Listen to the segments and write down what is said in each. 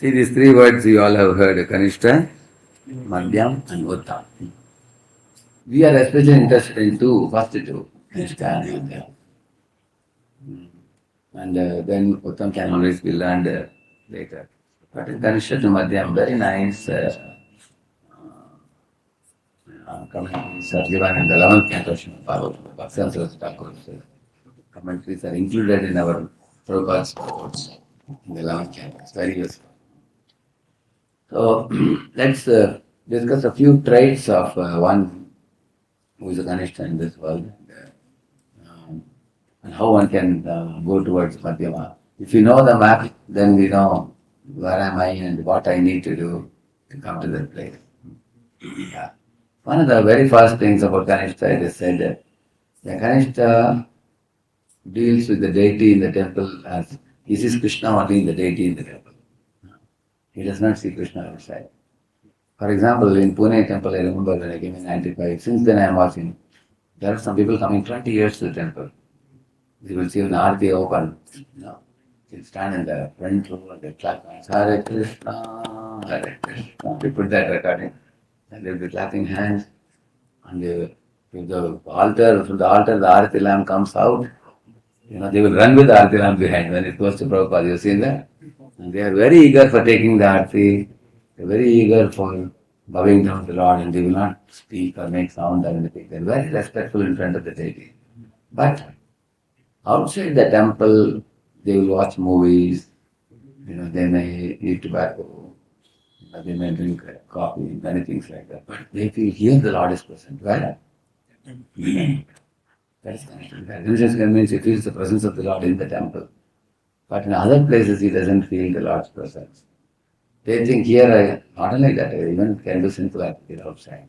See these three words you all have heard, Kanishta, Madhyam and Uttam. We are especially interested in first two, Kanishta and Madhyam. And then Uttam can always be learned later. But in Kanishta to Madhyam, very nice commentaries are given in the 11th canto of Bhakti Thakur's commentaries are included in our Prabhupada's quotes in the 11th canto. It's very useful. So let's discuss a few traits of one who is a Kanishta in this world and how one can go towards Madhyama. If you know the map, then we know where am I and what I need to do to come to that place. Yeah. One of the very first things about Kanishta, it is said that the Kanishta deals with the deity in the temple as he sees Krishna only in the deity in the temple. He does not see Krishna outside. For example, in Pune temple, I remember when I came in 95, since then I am watching. There are some people coming 20 years to the temple. You will see an Aarti open. They'll stand in the front row and they clap. Hare Krishna, Hare Krishna. We put that recording. And they'll be clapping hands. And if the altar, from the altar, the Aarti lamp comes out. They will run with the Aarti lamp behind when it goes to Prabhupada. You've seen that? And they are very eager for taking the Aarti. They are very eager for bowing down to the Lord, and they will not speak or make sound or anything. They are very respectful in front of the deity. But outside the temple, they will watch movies. They may eat tobacco. They may drink coffee, many things like that. But they feel here the Lord is present. Where? That is connection. Religious means he feels the presence of the Lord in the temple. But in other places, he doesn't feel the Lord's presence. They think here, not only that, even can do sinful activity outside.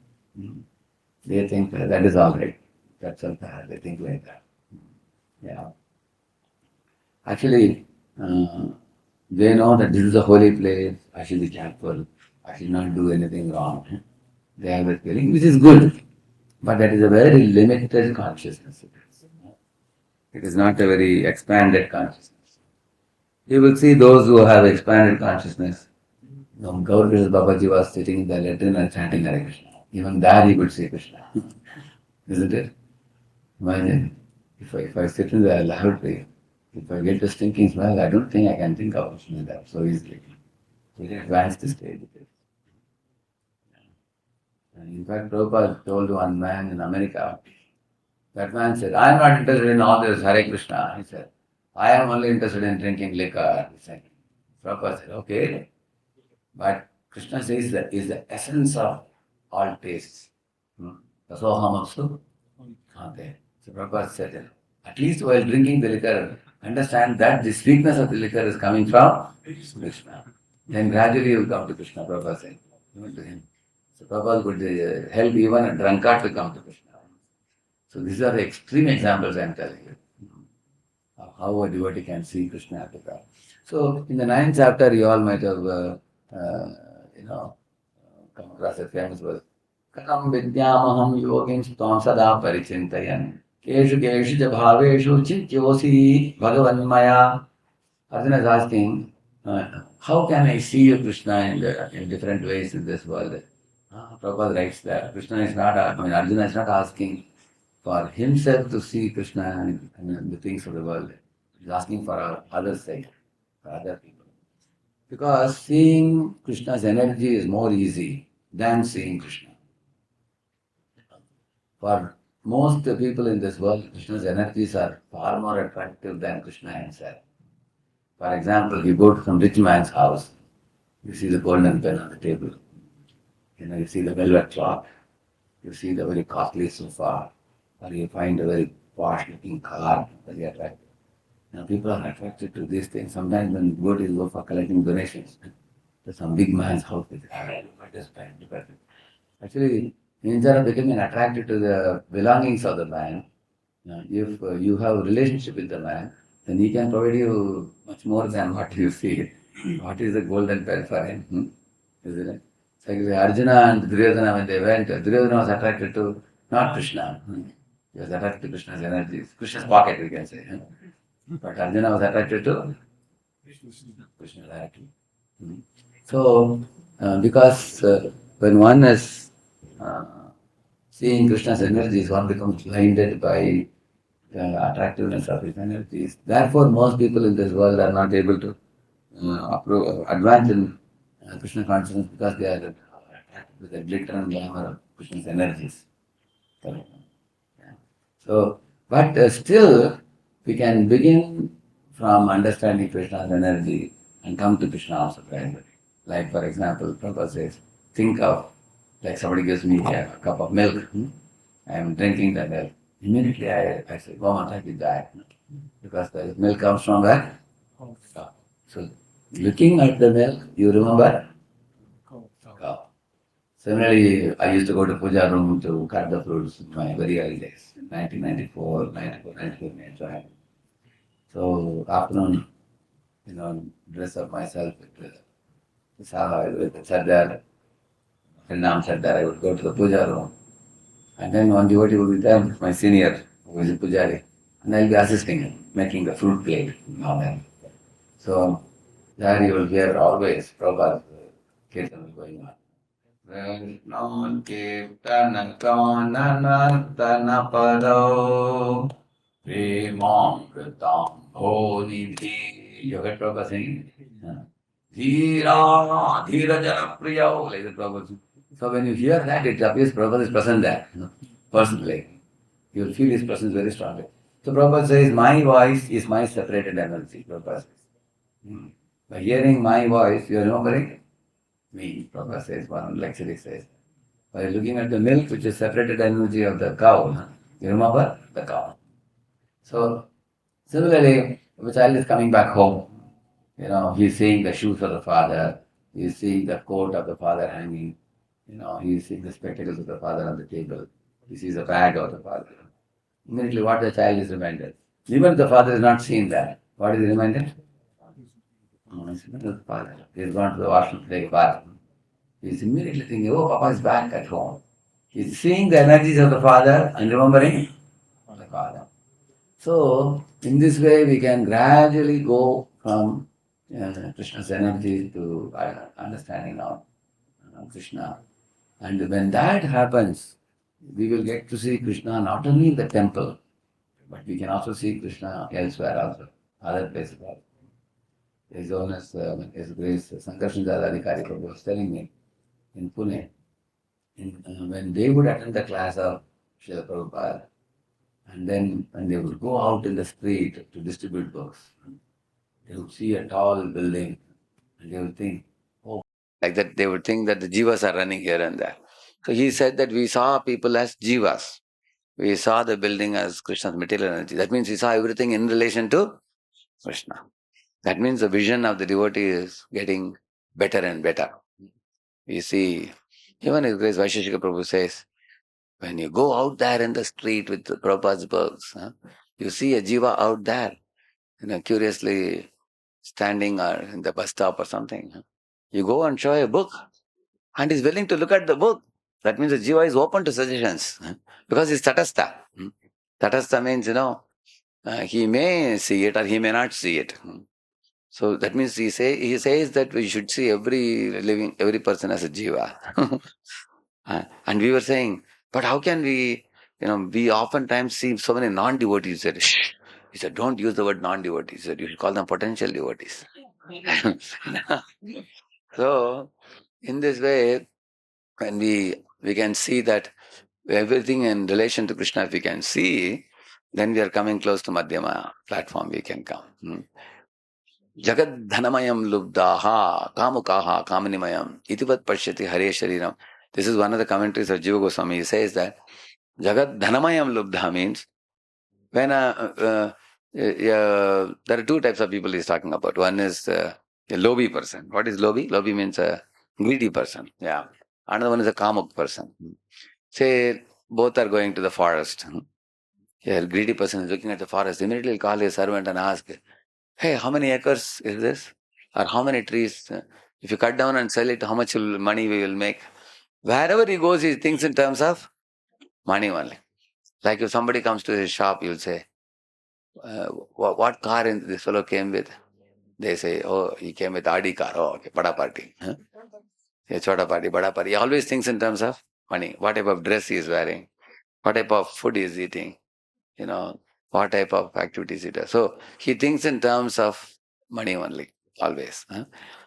They think that is all right. That's all bad. They think like that. Yeah. Actually, they know that this is a holy place. I should be careful. I should not do anything wrong. They have a feeling, which is good. But that is a very limited consciousness. It is not a very expanded consciousness. You will see those who have expanded consciousnness. Gaurakrishna Babaji was sitting in the latrine and chanting Hare Krishna. Even there he could see Krishna. Isn't it? Imagine, if I sit in the lavatory, if I get the stinking smell, I don't think I can think of Krishna there so easily. Very advanced stage it is. And in fact, Prabhupada told one man in America, that man said, I am not interested in all this Hare Krishna. He said, I am only interested in drinking liquor. He said, Prabhupada said, okay, but Krishna says that is the essence of all tastes. Tasohamapsu. Okay. So Prabhupada said, at least while drinking the liquor, understand that the sweetness of the liquor is coming from Krishna. Then gradually you will come to Krishna, Prabhupada said. Even to him. So Prabhupada could help even a drunkard to come to Krishna. So these are the extreme examples I am telling you. How a devotee can see Krishna after that. So in the 9th chapter, you all might have, come across a famous verse. Kakam vidyamaham yogin stam sada parichintayan keshu keshu ja bhaveshu chityosi bhagavanmaya. Arjuna is asking, how can I see you, Krishna, in different ways in this world? Prabhupada writes that Krishna is not, Arjuna is not asking for himself to see Krishna and the things of the world. He's asking for others' sake, for other people. Because seeing Krishna's energy is more easy than seeing Krishna. For most people in this world, Krishna's energies are far more attractive than Krishna himself. For example, you go to some rich man's house, you see the golden pen on the table. You see the velvet cloth, you see the very costly sofa, or you find a very posh-looking car, very attractive. People are attracted to these things. Sometimes when devotees go for collecting donations to some big man's house, they say, look at this pen, look at it. Actually, instead of becoming attracted to the belongings of the man, if you have a relationship with the man, then he can provide you much more than what you see. What is the golden pen for him? Isn't it? Like Arjuna and Duryodhana, when they went, Duryodhana was attracted to not Krishna. He was attracted to Krishna's energies. Krishna's pocket, we can say. But Arjuna was attracted to Krishna directly. So, because when one is uh, seeing Krishna's energies, one becomes blinded by the attractiveness of his energies. Therefore, most people in this world are not able to advance in Krishna consciousness because they are attracted with the glitter and glamour of Krishna's energies. Correct. Yeah. So, but still, we can begin from understanding Krishna's energy and come to Krishna also gradually. Like, for example, Prabhupada says, think of, like somebody gives me a cup of milk. I am drinking the milk. Immediately I say, go on, take that. Because the milk comes from where? Cow. So, looking at the milk, you remember? Cow. Similarly, I used to go to puja room to cut the fruits in my very early days, 1994, 94, 95, 95. So afternoon, dress up myself with the chadar, Harinam chadar, I would go to the puja room. And then one devotee would be there, my senior, who is a pujari, and I'll be assisting him, making the fruit plate and all that. So there you will hear always Prabhupada's kirtan going on. Non kirtana kanana pado premamritam honidhi. You heard Prabhupada saying? Dhira, dhira jana priya, like the Prabhupada. So when you hear that, it appears Prabhupada is present there, personally. You will feel his presence very strongly. So Prabhupada says, my voice is my separated energy, Prabhupada says. By hearing my voice, you are remembering me, Prabhupada says, one lecture he says. By looking at the milk, which is separated energy of the cow, you remember the cow. So, similarly, if a child is coming back home, he's seeing the shoes of the father, he's seeing the coat of the father hanging, he's seeing the spectacles of the father on the table, he sees the bag of the father. Immediately, what the child is reminded. Even if the father is not seen that, what is he reminded? He's reminded of the father. He's gone to the washroom to take a bath. He's immediately thinking, oh, Papa is back at home. He's seeing the energies of the father and remembering the father. So, in this way, we can gradually go from Krishna's energy to understanding of Krishna. And when that happens, we will get to see Krishna not only in the temple, but we can also see Krishna elsewhere also, other places also. His Holiness, His Grace Sankarshan Adhikari Prabhu was telling me in Pune, when they would attend the class of Srila Prabhupada, and then when they would go out in the street to distribute books, they would see a tall building and they would think, oh, like that they would think that the jivas are running here and there. So he said that we saw people as jivas. We saw the building as Krishna's material energy. That means we saw everything in relation to Krishna. That means the vision of the devotee is getting better and better. You see, even His Grace Vaisheshika Prabhu says, when you go out there in the street with the Prabhupada's books, you see a jiva out there, curiously standing or in the bus stop or something. You go and show a book and is willing to look at the book. That means the jiva is open to suggestions because he's tatastha. Tatastha means, he may see it or he may not see it. So that means he says that we should see every person as a jiva. And we were saying, but how can we, we oftentimes see so many non-devotees. He said, shh. He said, don't use the word non-devotees. He said, you should call them potential devotees. So, in this way, when we can see that everything in relation to Krishna, if we can see, then we are coming close to Madhyama platform, we can come. Jagad Dhanamayam Lubdaha Kamukaha Kamanimayam Itivat Pashyati Hare Shariram. This is one of the commentaries of Jiva Goswami. He says that Jagat Dhanamayam Lubdha means when there are two types of people he's talking about. One is a lobi person. What is lobi? Lobi means a greedy person. Yeah. Another one is a kamuk person. Say both are going to the forest. Yeah, a greedy person is looking at the forest. Immediately he'll call his servant and ask, hey, how many acres is this? Or how many trees? If you cut down and sell it, how much money we will make? Wherever he goes, he thinks in terms of money only. Like if somebody comes to his shop, you'll say, what car this fellow came with? They say, oh, he came with Audi car. Oh, okay, bada party. Huh? Yeah, chota party, bada party. He always thinks in terms of money. What type of dress he is wearing, what type of food he is eating, you know, what type of activities he does. So he thinks in terms of money only, always. Huh?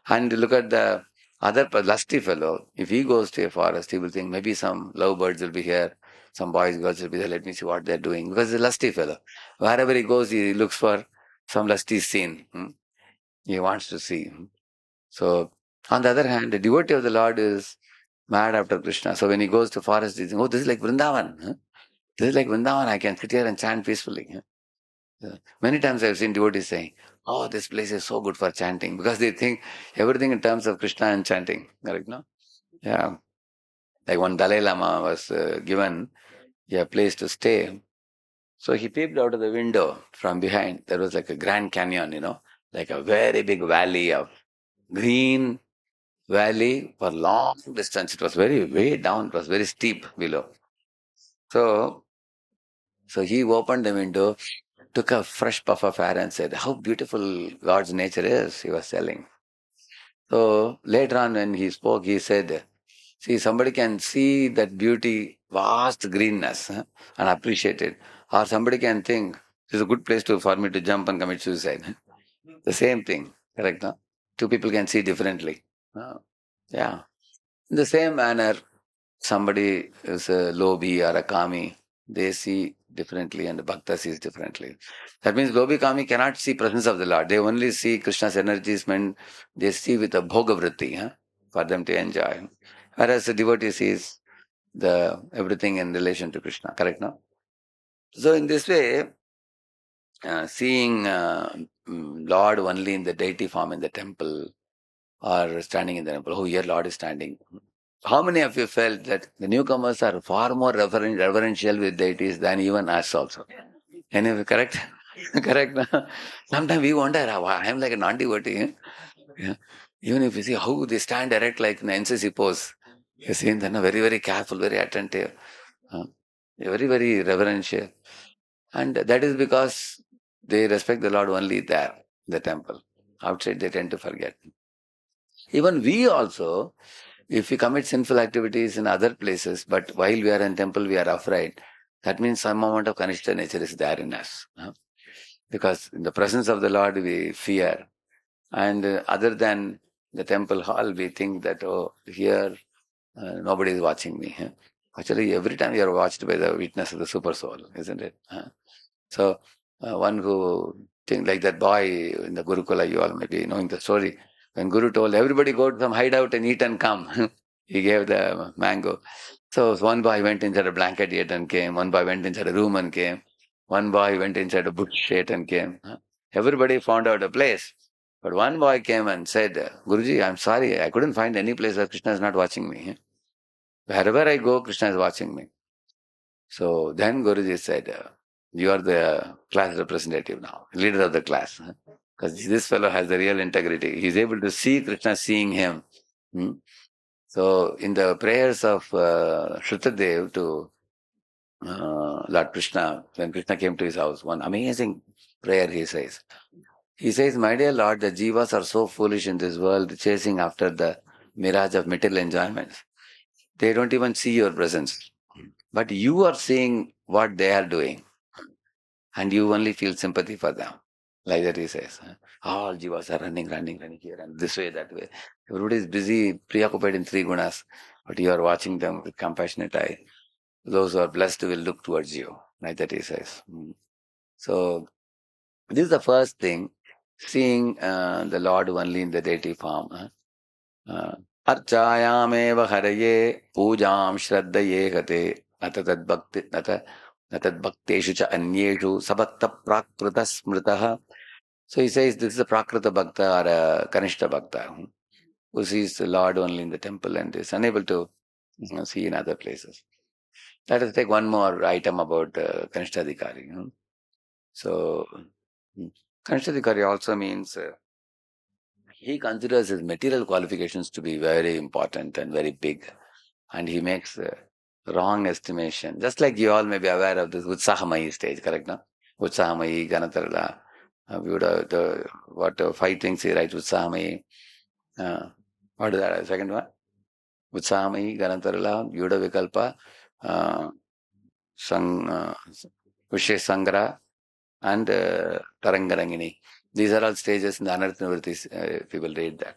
And look at the other lusty fellow. If he goes to a forest, he will think maybe some lovebirds will be here, some boys, girls will be there. Let me see what they're doing. Because he's a lusty fellow. Wherever he goes, he looks for some lusty scene. He wants to see. So, on the other hand, the devotee of the Lord is mad after Krishna. So when he goes to forest, he thinks, oh, this is like Vrindavan. Huh? This is like Vrindavan. I can sit here and chant peacefully. Huh? Many times I've seen devotees saying, oh, this place is so good for chanting, because they think everything in terms of Krishna and chanting. Correct, no? Yeah. Like one Dalai Lama was given a place to stay. So he peeped out of the window from behind. There was like a Grand Canyon, like a very big valley of green valley for long distance. It was very way down. It was very steep below. So, so he opened the window, took a fresh puff of air and said, how beautiful God's nature is, he was telling. So later on when he spoke, he said, see, somebody can see that beauty, vast greenness, and appreciate it. Or somebody can think, this is a good place for me to jump and commit suicide. The same thing, correct? No? Two people can see differently. Yeah. In the same manner, somebody is a lobi or a kami, they see differently and the bhakta sees differently. That means lobi kami cannot see presence of the Lord. They only see Krishna's energies when they see with a bhoga vritti, for them to enjoy. Whereas the devotee sees the everything in relation to Krishna, correct now? So in this way, seeing Lord only in the deity form in the temple or standing in the temple, oh, here Lord is standing. How many of you felt that the newcomers are far more reverential with deities than even us also? Any of you correct? Correct. No? Sometimes we wonder, I am like a non-devotee. Yeah. Even if you see how they stand erect like in the NCC pose, you see, they're very, very careful, very attentive, very, very reverential. And that is because they respect the Lord only there, the temple. Outside they tend to forget. Even we also, if we commit sinful activities in other places, but while we are in temple, we are afraid, that means some amount of Kanishta nature is there in us. Because in the presence of the Lord, we fear. And other than the temple hall, we think that, oh, here nobody is watching me. Actually, every time you are watched by the witness of the super soul, isn't it? So, one who think like that boy in the Gurukula, you all may be knowing the story. When Guru told everybody go to some hideout and eat and come, he gave the mango. So one boy went inside a blanket, ate and came. One boy went inside a room and came. One boy went inside a bush, ate and came. Everybody found out a place. But one boy came and said, Guruji, I'm sorry, I couldn't find any place where Krishna is not watching me. Wherever I go, Krishna is watching me. So then Guruji said, you are the class representative now, leader of the class. Because this fellow has the real integrity. He's able to see Krishna seeing him. So in the prayers of Shrutadev to Lord Krishna, when Krishna came to his house, one amazing prayer he says. He says, my dear Lord, the jivas are so foolish in this world, chasing after the mirage of material enjoyments. They don't even see your presence. But you are seeing what they are doing. And you only feel sympathy for them. Like that he says. All jivas are running here and this way, that way. Everybody is busy, preoccupied in three gunas, but you are watching them with compassionate eye. Those who are blessed will look towards you. Like that he says. So, this is the first thing, seeing the Lord only in the deity form. Archayameva haraye pujam shraddaye gate natad bhakti natad bhakteshu cha anyeshu sabhakta prakrita smritaha. So he says this is a prakrita bhakta or a kanishta bhakta who sees the Lord only in the temple and is unable to see in other places. Let us take one more item about Kanishtadhikari. So, Kanishtadhikari also means he considers his material qualifications to be very important and very big. And he makes wrong estimation. Just like you all may be aware of this Utsahamayi stage, correct? No? Utsahamayi, Ganatarala. Five things he writes? Utsahamayi. What is that? Second one? Utsahamayi, Ganantarala, Vyuda Vikalpa, Sang, Vishya Sangra, and Tarangarangini. These are all stages in the Anartha Nivritis, people read that.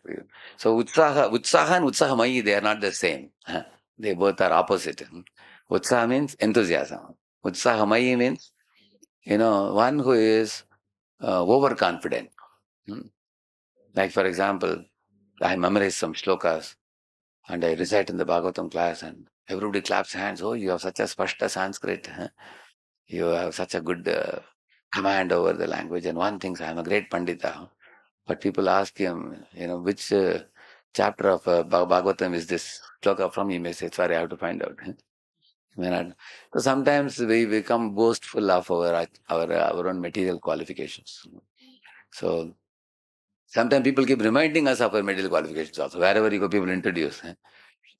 So Utsaha and Utsahamayi, they are not the same. They both are opposite. Utsaha means enthusiasm. Utsahamayi means, one who is overconfident. Like, for example, I memorize some shlokas and I recite in the Bhagavatam class and everybody claps hands. Oh, you have such a spashta Sanskrit. You have such a good command over the language. And one thinks, I am a great Pandita. But people ask him, which chapter of Bhagavatam is this shloka from? He may say, sorry, I have to find out. May not. So sometimes we become boastful of our own material qualifications. So sometimes people keep reminding us of our material qualifications also. Wherever you go, people introduce.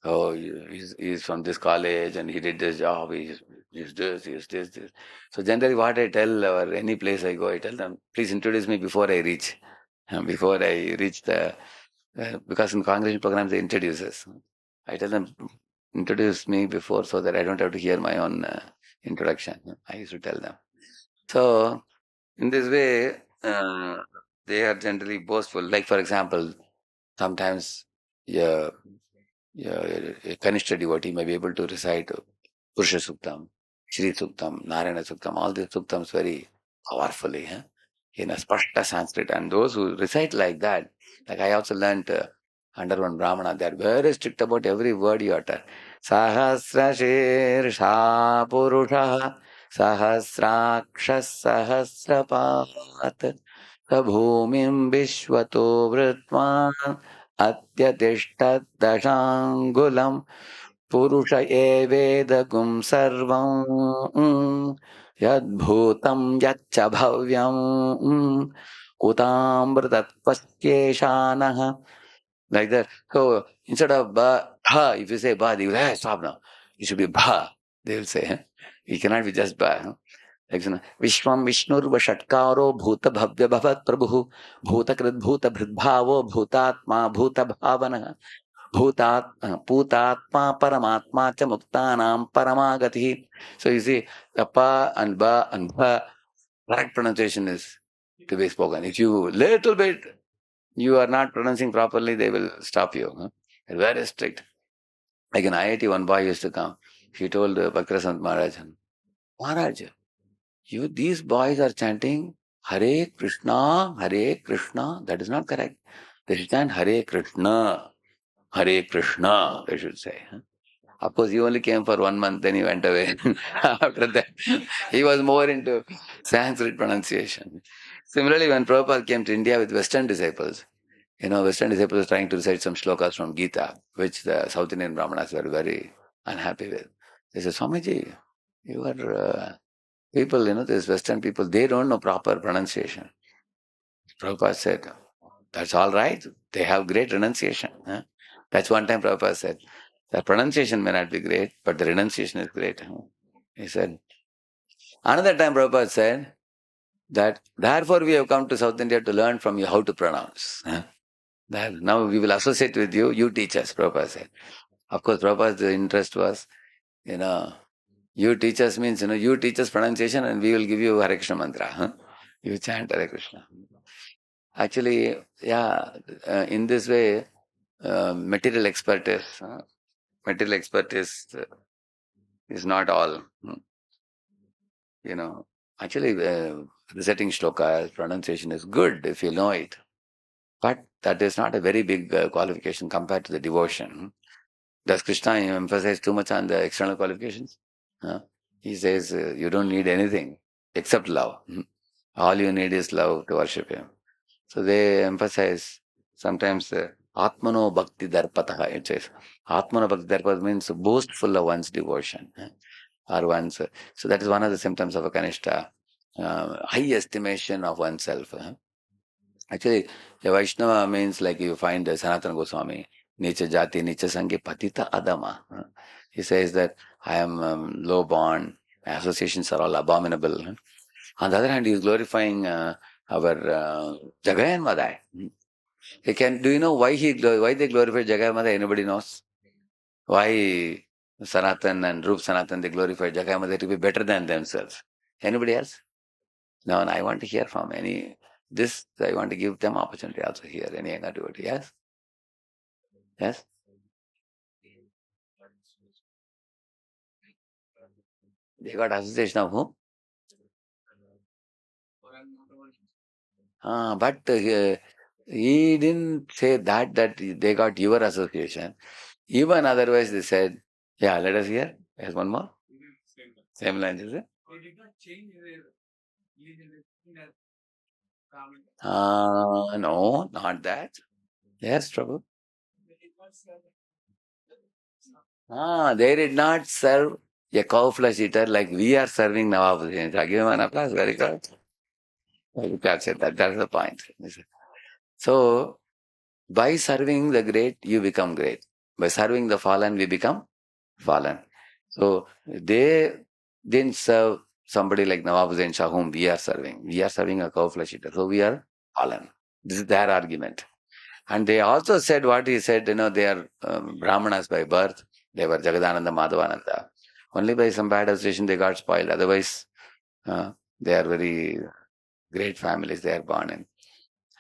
Oh, he's from this college and he did this job, he's this. So generally what I tell, or any place I go, I tell them, please introduce me before I reach. Before I reach because in congregation programs they introduce us. I tell them, introduce me before so that I don't have to hear my own introduction. I used to tell them. So in this way, they are generally boastful. Like, for example, sometimes yeah, a Kanishta devotee may be able to recite Purusha Suktam, Shri Suktam, Narayana Suktam, all these Suktams very powerfully, in a Spashta Sanskrit. And those who recite like that, like I also learnt under one Brahmana, they are very strict about every word you utter. Sahasra Shirsha Purusha Sahasrakshas Sahasrapat Bhumim Vishwato Vritman Atyatishtat Purusha evedagum sarvam yadbhutam yaccha bhavyam kutamrtatvaskyeshanaha. Like that. So instead of bha, if you say bha, they will say, hey, stop now. It should be bha. They will say, it cannot be just bha. Like, Vishwam Vishnurva Shatkaro Bhuta Bhavya Bhavat Prabhu Bhuta Krit Bhuta Bhritbhavo Bhutatma Bhuta Bhavana Bhutatma Paramatma Cha Muktanam Paramagati. So you see, the pa and ba and bha, correct pronunciation is to be spoken. If you little bit you are not pronouncing properly, they will stop you. They're very strict. Like in IIT, one boy used to come. He told Bhakrasant Maharaj, Maharaj, these boys are chanting Hare Krishna, Hare Krishna. That is not correct. They should chant Hare Krishna, Hare Krishna, they should say. Of course, he only came for 1 month, then he went away. After that, he was more into Sanskrit pronunciation. Similarly, when Prabhupada came to India with Western disciples, Western disciples were trying to recite some shlokas from Gita, which the South Indian Brahmanas were very unhappy with. They said, Swamiji, you are people, these Western people, they don't know proper pronunciation. Prabhupada said, that's all right. They have great renunciation. That's one time Prabhupada said, the pronunciation may not be great, but the renunciation is great. He said, another time Prabhupada said that therefore we have come to South India to learn from you how to pronounce. Now we will associate with you, you teach us, Prabhupada said. Of course, Prabhupada's interest was, you teach us means, you teach us pronunciation and we will give you Hare Krishna mantra. You chant Hare Krishna. Actually, in this way, material expertise is not all. Actually, reciting shlokas, pronunciation is good if you know it. But that is not a very big qualification compared to the devotion. Does Krishna emphasize too much on the external qualifications? He says you don't need anything except love. All you need is love to worship him. So they emphasize sometimes Atmano Bhakti Darpataha. It says Atmano Bhakti Darpataha means boastful of one's devotion. Or one's. So that is one of the symptoms of a Kanishta. High estimation of oneself. Actually, a Vaishnava means like you find Sanatana Goswami, Nicha Jati, Nicha Sangi, Patita Adama. He says that I am low born, my associations are all abominable. On the other hand, he is glorifying our Jagayan Madai. Do you know why why they glorified Jagayan Madai? Anybody knows? Why Sanatan and Rup Sanatan, they glorified Jagayan Madai to be better than themselves? Anybody else? No, I want to hear from any. This, I want to give them opportunity also here. Any younger devotee? Yes? Yes? They got association of whom? But he didn't say that they got your association. Even otherwise they said, yeah, let us hear. There's one more. Same lines, is it? No, not that. Yes, trouble. They did not serve a cow flesh eater like we are serving Nawab. Give him an applause. Very good. That's it. That's the point. So, by serving the great, you become great. By serving the fallen, we become fallen. So, they didn't serve somebody like Nawab Hussain Shah whom we are serving. We are serving a cow flesh eater. So, we are fallen. This is their argument. And they also said what he said, they are Brahmanas by birth. They were Jagadananda, Madhavananda. Only by some bad association they got spoiled. Otherwise, they are very great families they are born in.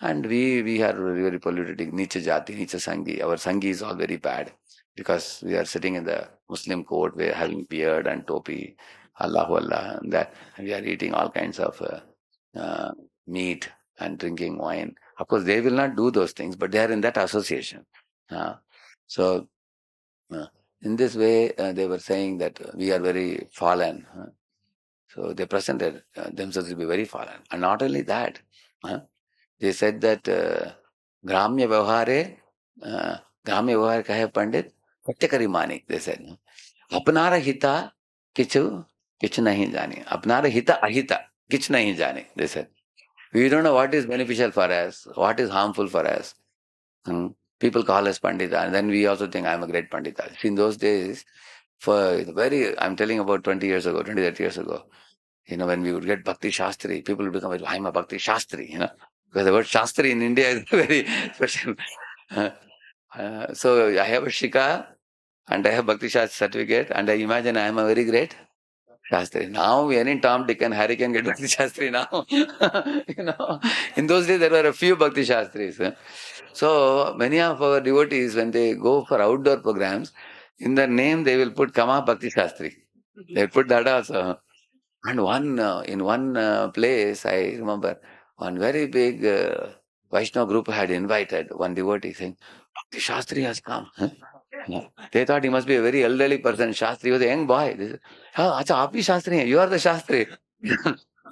And we are very, very polluted. Nicha Jati, Nicha Sangi. Our Sangi is all very bad because we are sitting in the Muslim court, we are having beard and topi, Allahu Allah, and that. And we are eating all kinds of meat and drinking wine. Of course, they will not do those things, but they are in that association. Uh, so, in this way, they were saying that we are very fallen. So they presented themselves to be very fallen. And not only that, they said that Gramya Vyavhare, Gramya Vyavhare Kahe Pandit, Patyakari Mani, they said. Apnara Hita Kichu, Kichu Nahi Jani. Apnara Hita Ahita, Kichu Nahi Jani, they said. We don't know what is beneficial for us, what is harmful for us. People call us Pandita, and then we also think I'm a great Pandita. See, in those days, I'm telling about 20 years ago, 20, 30 years ago, when we would get Bhakti Shastri, people would become, I'm a Bhakti Shastri, because the word Shastri in India is very special. So I have a Shika and I have Bhakti Shastri certificate, and I imagine I am a very great Shastri. Now, any Tom, Dick, and Harry can get Bhakti Shastri now. In those days, there were a few Bhakti Shastris. So, many of our devotees, when they go for outdoor programs, in their name, they will put Kama Bhakti Shastri. They put that also. And in one place, I remember, one very big Vaishnava group had invited one devotee saying, Bhakti Shastri has come. Yeah. They thought he must be a very elderly person. Shastri was a young boy. They said, oh, acha, aap hi Shastri hai. You are the Shastri.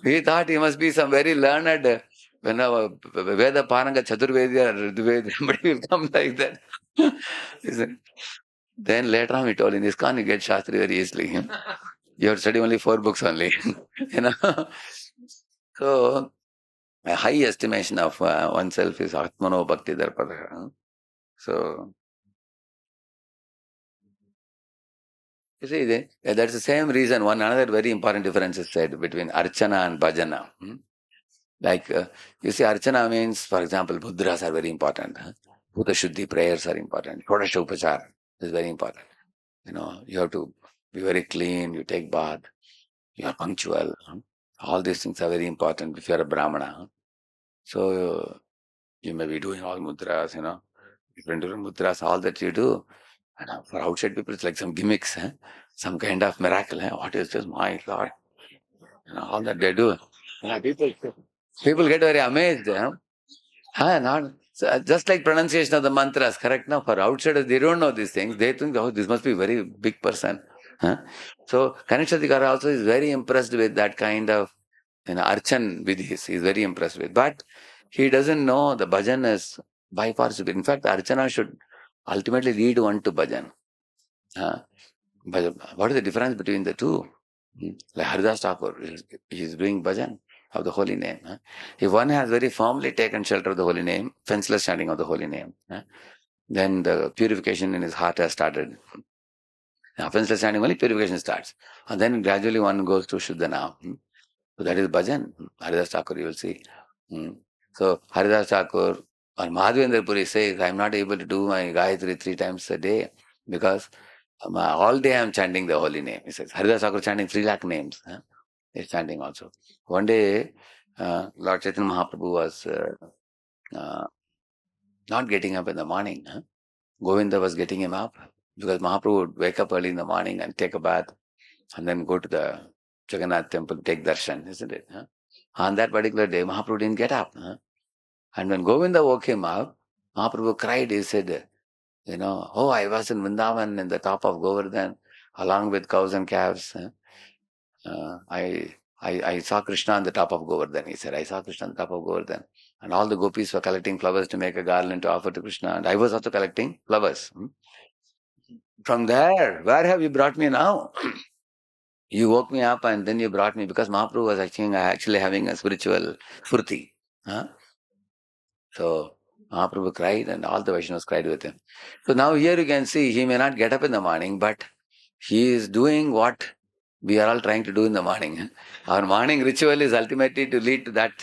We thought he must be some very learned, when Veda Paranga Chaturvedya or Ridveda, somebody will come like that. He said, then later on, we told him, this can you get Shastri very easily. You have to study only 4 books only. So, a high estimation of oneself is Atmano Bhakti Darpada. So, you see, that's the same reason. One another very important difference is said between Archana and Bhajana. Like, you see, Archana means, for example, Mudras are very important. Bhuta Shuddhi prayers are important. Shodasha Upachar is very important. You have to be very clean, you take bath, you are punctual. All these things are very important if you are a Brahmana. So, you may be doing all mudras, different mudras, all that you do. And for outside people, it's like some gimmicks, some kind of miracle. What is this? My Lord. All that they do. People get very amazed. Just like pronunciation of the mantras, correct? Now, for outsiders, they don't know these things. They think, oh, this must be a very big person. So, Kanishadikara also is very impressed with that kind of Archan Vidhis. He is very impressed with. But he doesn't know the bhajan is by far superior. In fact, Archana should ultimately lead one to bhajan. But what is the difference between the two? Like Haridas Thakur, he is doing bhajan of the holy name. If one has very firmly taken shelter of the holy name, fenceless chanting of the holy name, then the purification in his heart has started. Fenceless chanting only purification starts. And then gradually one goes to Shuddha now. So that is bhajan. Haridas Thakur, you will see. So Haridas Thakur or Madhavendra Puri says, I am not able to do my Gayatri 3 times a day because all day I am chanting the holy name. He says, Haridas Thakur chanting 3 lakh names. He's chanting also. One day, Lord Chaitanya Mahaprabhu was uh, not getting up in the morning. Govinda was getting him up because Mahaprabhu would wake up early in the morning and take a bath and then go to the Jagannath temple, take darshan, isn't it? On that particular day, Mahaprabhu didn't get up. And when Govinda woke him up, Mahaprabhu cried. He said, oh, I was in Vrindavan in the top of Govardhan along with cows and calves. I saw Krishna on the top of Govardhan. He said, I saw Krishna on the top of Govardhan. And all the gopis were collecting flowers to make a garland to offer to Krishna. And I was also collecting flowers. From there, where have you brought me now? You woke me up and then you brought me because Mahaprabhu was actually having a spiritual furti. So Mahaprabhu cried and all the Vaishnavas cried with him. So now here you can see he may not get up in the morning, but he is doing what we are all trying to do in the morning. Our morning ritual is ultimately to lead to that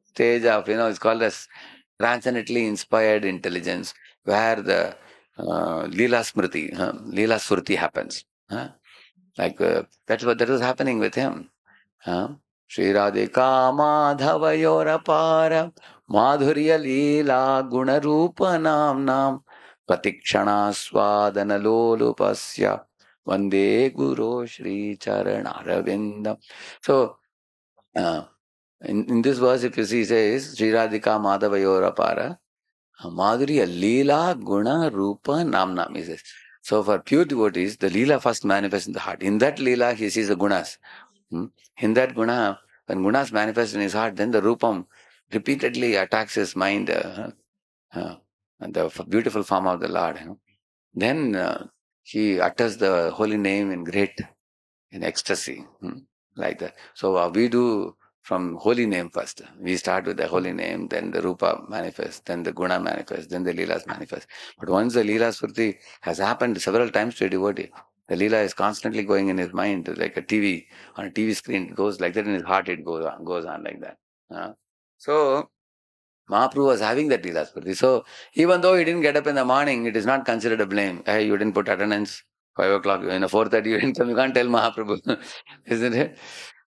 stage of, it's called as transcendently inspired intelligence, where the Leela Smriti, Leela Smriti happens. That was happening with him. Shri Radhika Madhavayorapara Madhurya Leela Gunarupa Nam Pratikshana Swadana Lolupasya Vande Guru Shri Charanaravinda. So, in this verse, if you see, it says Shri Radhika Madhavayorapara Madhurya Leela Guna Rupa Nam. He says. So for pure devotees, the Leela first manifests in the heart. In that Leela, he sees the gunas. In that guna, when gunas manifest in his heart, then the Rupam repeatedly attacks his mind, and the beautiful form of the Lord. Then he utters the holy name in ecstasy, like that. So we do from holy name first. We start with the holy name, then the Rupa manifests, then the Guna manifests, then the Leelas manifest. But once the Leela Smriti has happened several times to a devotee, the Leela is constantly going in his mind like a TV. On a TV screen, it goes like that, in his heart it goes on like that. So Mahaprabhu was having that Leela Smriti. So even though he didn't get up in the morning, it is not considered a blame. Hey, you didn't put attendance, 5 o'clock, 4:30 you didn't come, you can't tell Mahaprabhu, isn't it?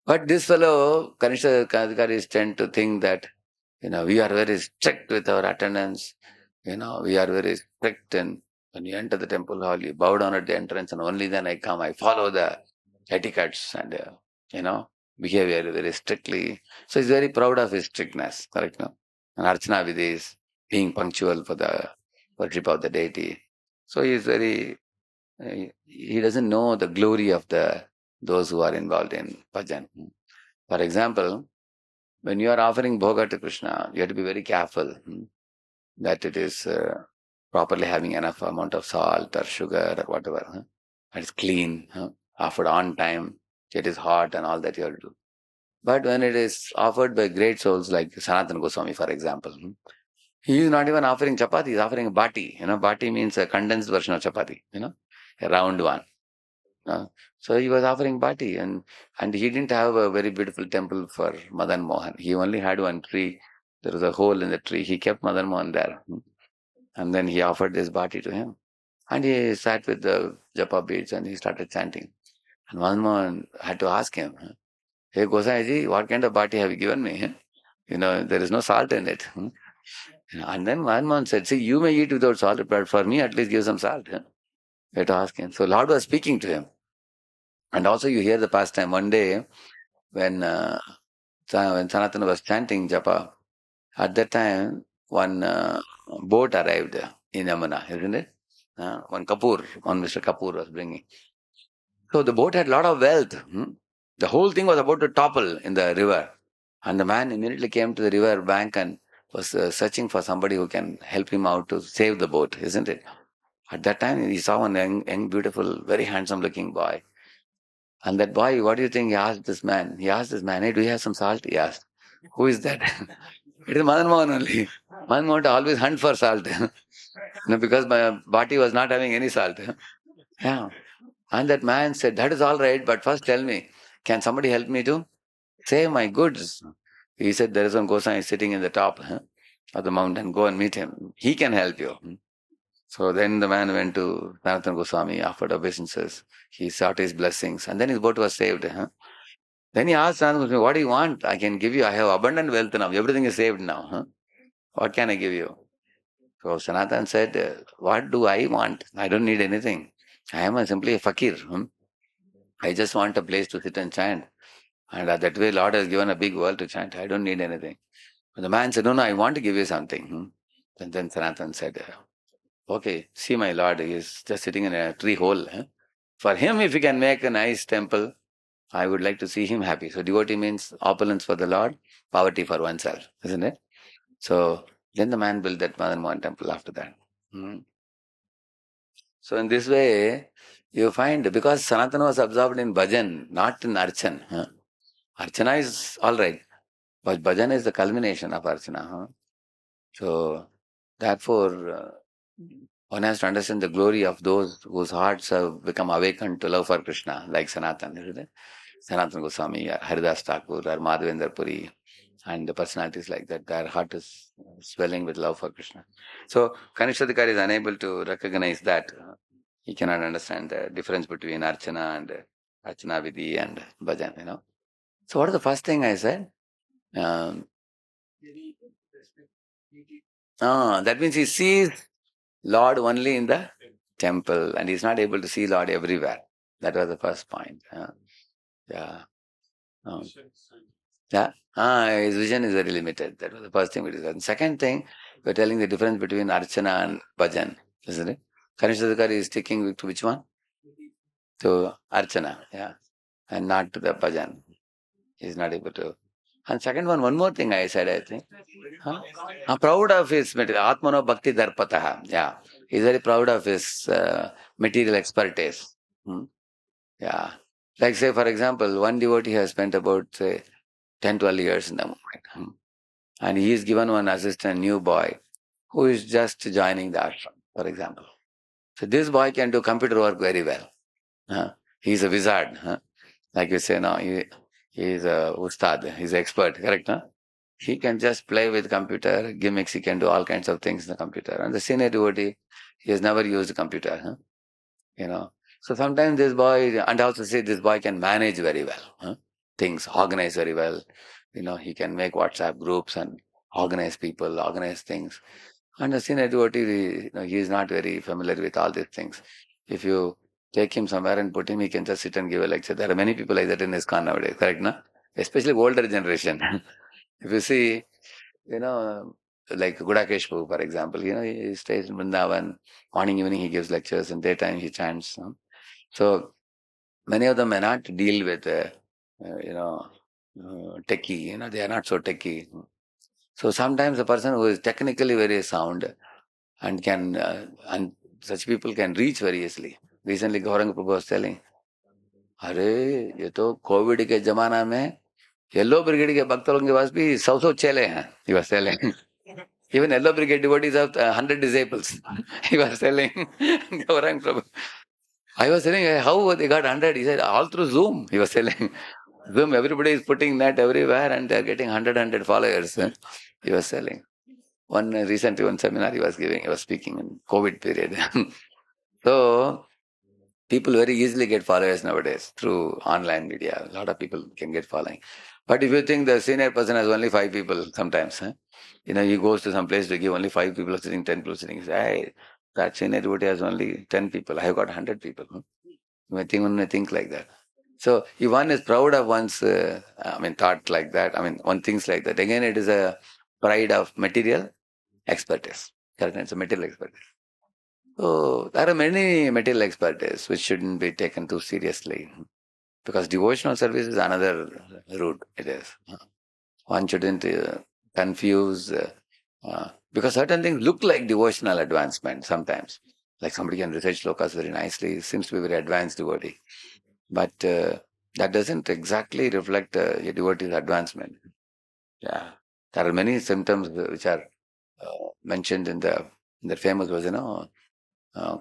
But this fellow, Kanishta Kadhikaris, tend to think that, we are very strict with our attendance. We are very strict, and when you enter the temple hall, you bow down at the entrance and only then I come. I follow the etiquettes and, behave very strictly. So he's very proud of his strictness, correct? No? And Archana Vidis, being punctual for the worship of the deity. So he is he doesn't know the glory of those who are involved in bhajan. For example, when you are offering bhoga to Krishna, you have to be very careful that it is properly having enough amount of salt or sugar or whatever. And it's clean, offered on time, it is hot and all that you have to do. But when it is offered by great souls like Sanatana Goswami, for example, he is not even offering chapati, he is offering a bati. Bati means a condensed version of chapati, a round one. So he was offering bati, and he didn't have a very beautiful temple for Madan Mohan. He only had one tree. There was a hole in the tree. He kept Madan Mohan there. And then he offered this bati to him. And he sat with the japa beads and he started chanting. And Madan Mohan had to ask him, hey Gosaiji, what kind of bati have you given me? There is no salt in it. And then Madan Mohan said, see, you may eat without salt, but for me at least give some salt. You had to ask him. So Lord was speaking to him. And also you hear the pastime. One day when Sanatana was chanting japa, at that time one boat arrived in Yamuna, isn't it? One Mr. Kapoor was bringing. So the boat had a lot of wealth. The whole thing was about to topple in the river. And the man immediately came to the river bank and was searching for somebody who can help him out to save the boat, isn't it? At that time, he saw one young, beautiful, very handsome looking boy. And that boy, what do you think? He asked this man, hey, do you have some salt? He asked. Who is that? It is Madan Mohan only. Madan Mohan always hunt for salt. Because my bati was not having any salt. Yeah. And that man said, that is all right, but first tell me, can somebody help me to save my goods? He said, there is one Gosai sitting in the top of the mountain. Go and meet him. He can help you. So then the man went to Sanatana Goswami, offered obeisances. He sought his blessings. And then his boat was saved. Then he asked Sanatana Goswami, what do you want? I can give you. I have abundant wealth now. Everything is saved now. What can I give you? So Sanatan said, what do I want? I don't need anything. I am simply a fakir. I just want a place to sit and chant. And that way Lord has given a big world to chant. I don't need anything. But the man said, no, I want to give you something. And then Sanatan said, okay, see my Lord, he is just sitting in a tree hole. For him, if he can make a nice temple, I would like to see him happy. So devotee means opulence for the Lord, poverty for oneself, isn't it? So then the man built that Madan Mohan temple after that. So in this way, you find, because Sanatana was absorbed in bhajan, not in archan. Archana is all right, but bhajan is the culmination of archana. So therefore, one has to understand the glory of those whose hearts have become awakened to love for Krishna, like Sanatan, isn't it? Sanatana Goswami, or Haridas Thakur, or Madhavendra Puri, and the personalities like that, their heart is swelling with love for Krishna. So Kanishadikari is unable to recognize that. He cannot understand the difference between Archana and Archana Vidhi and Bhajan, So what is the first thing I said? That means he sees Lord only in the temple and he's not able to see Lord everywhere. That was the first point. Yeah. His vision is very limited. That was the first thing we discussed. And second thing, we're telling the difference between Archana and Bhajan, isn't it? Kanishadikari is sticking to which one? To Archana, and not to the Bhajan. He's not able to. And second one more thing I said, I think. I'm proud of his material. Atmano Bhakti Darpataha. Yeah. He's very proud of his material expertise. Yeah. Like say, for example, one devotee has spent about, say, 10, 12 years in the movement. And he is given one assistant, new boy, who is just joining the ashram, for example. So this boy can do computer work very well. He's a wizard. Like you say now, he is a ustad, he's an expert, correct? He can just play with computer, gimmicks, he can do all kinds of things in the computer. And the senior devotee, he has never used a computer, So sometimes this boy, and also say this boy can manage very well, things, organize very well. He can make WhatsApp groups and organize people, organize things. And the senior devotee, he is not very familiar with all these things. If you take him somewhere and put him, he can just sit and give a lecture. There are many people like that in ISKCON nowadays, correct, no? Especially older generation. If you see, like Gudakesh Prabhu, for example, he stays in Vrindavan, morning, evening he gives lectures, and daytime he chants. So many of them may not deal with, techie, they are not so techie. So sometimes a person who is technically very sound and and such people can reach very easily. Recently, Gauranga Prabhu was telling, अरे ये तो Covid के जमाना में yellow brigade के भक्त लोगों के पास भी 100 चेले हैं. He was telling. Even yellow brigade devotees have 100 disciples. He was telling Gauranga Prabhu. I was telling how they got 100. He said all through Zoom. He was telling Zoom. Everybody is putting net everywhere and they are getting 100 followers. He was telling. Recently one seminar he was giving. He was speaking in COVID period. So people very easily get followers nowadays through online media. A lot of people can get following. But if you think the senior person has only 5 people sometimes, he goes to some place to give only 5 people sitting, 10 people sitting. He says, hey, that senior devotee has only 10 people. I have got 100 people. One may think like that. So if one is proud of one's, thought like that, one thinks like that. Again, it is a pride of material expertise. Correct? It's a material expertise. So there are many material expertise which shouldn't be taken too seriously, because devotional service is another route. It is. One shouldn't confuse, because certain things look like devotional advancement sometimes. Like somebody can recite shlokas very nicely, seems to be very advanced devotee. But that doesn't exactly reflect a devotee's advancement. Yeah. There are many symptoms which are mentioned in the famous verse,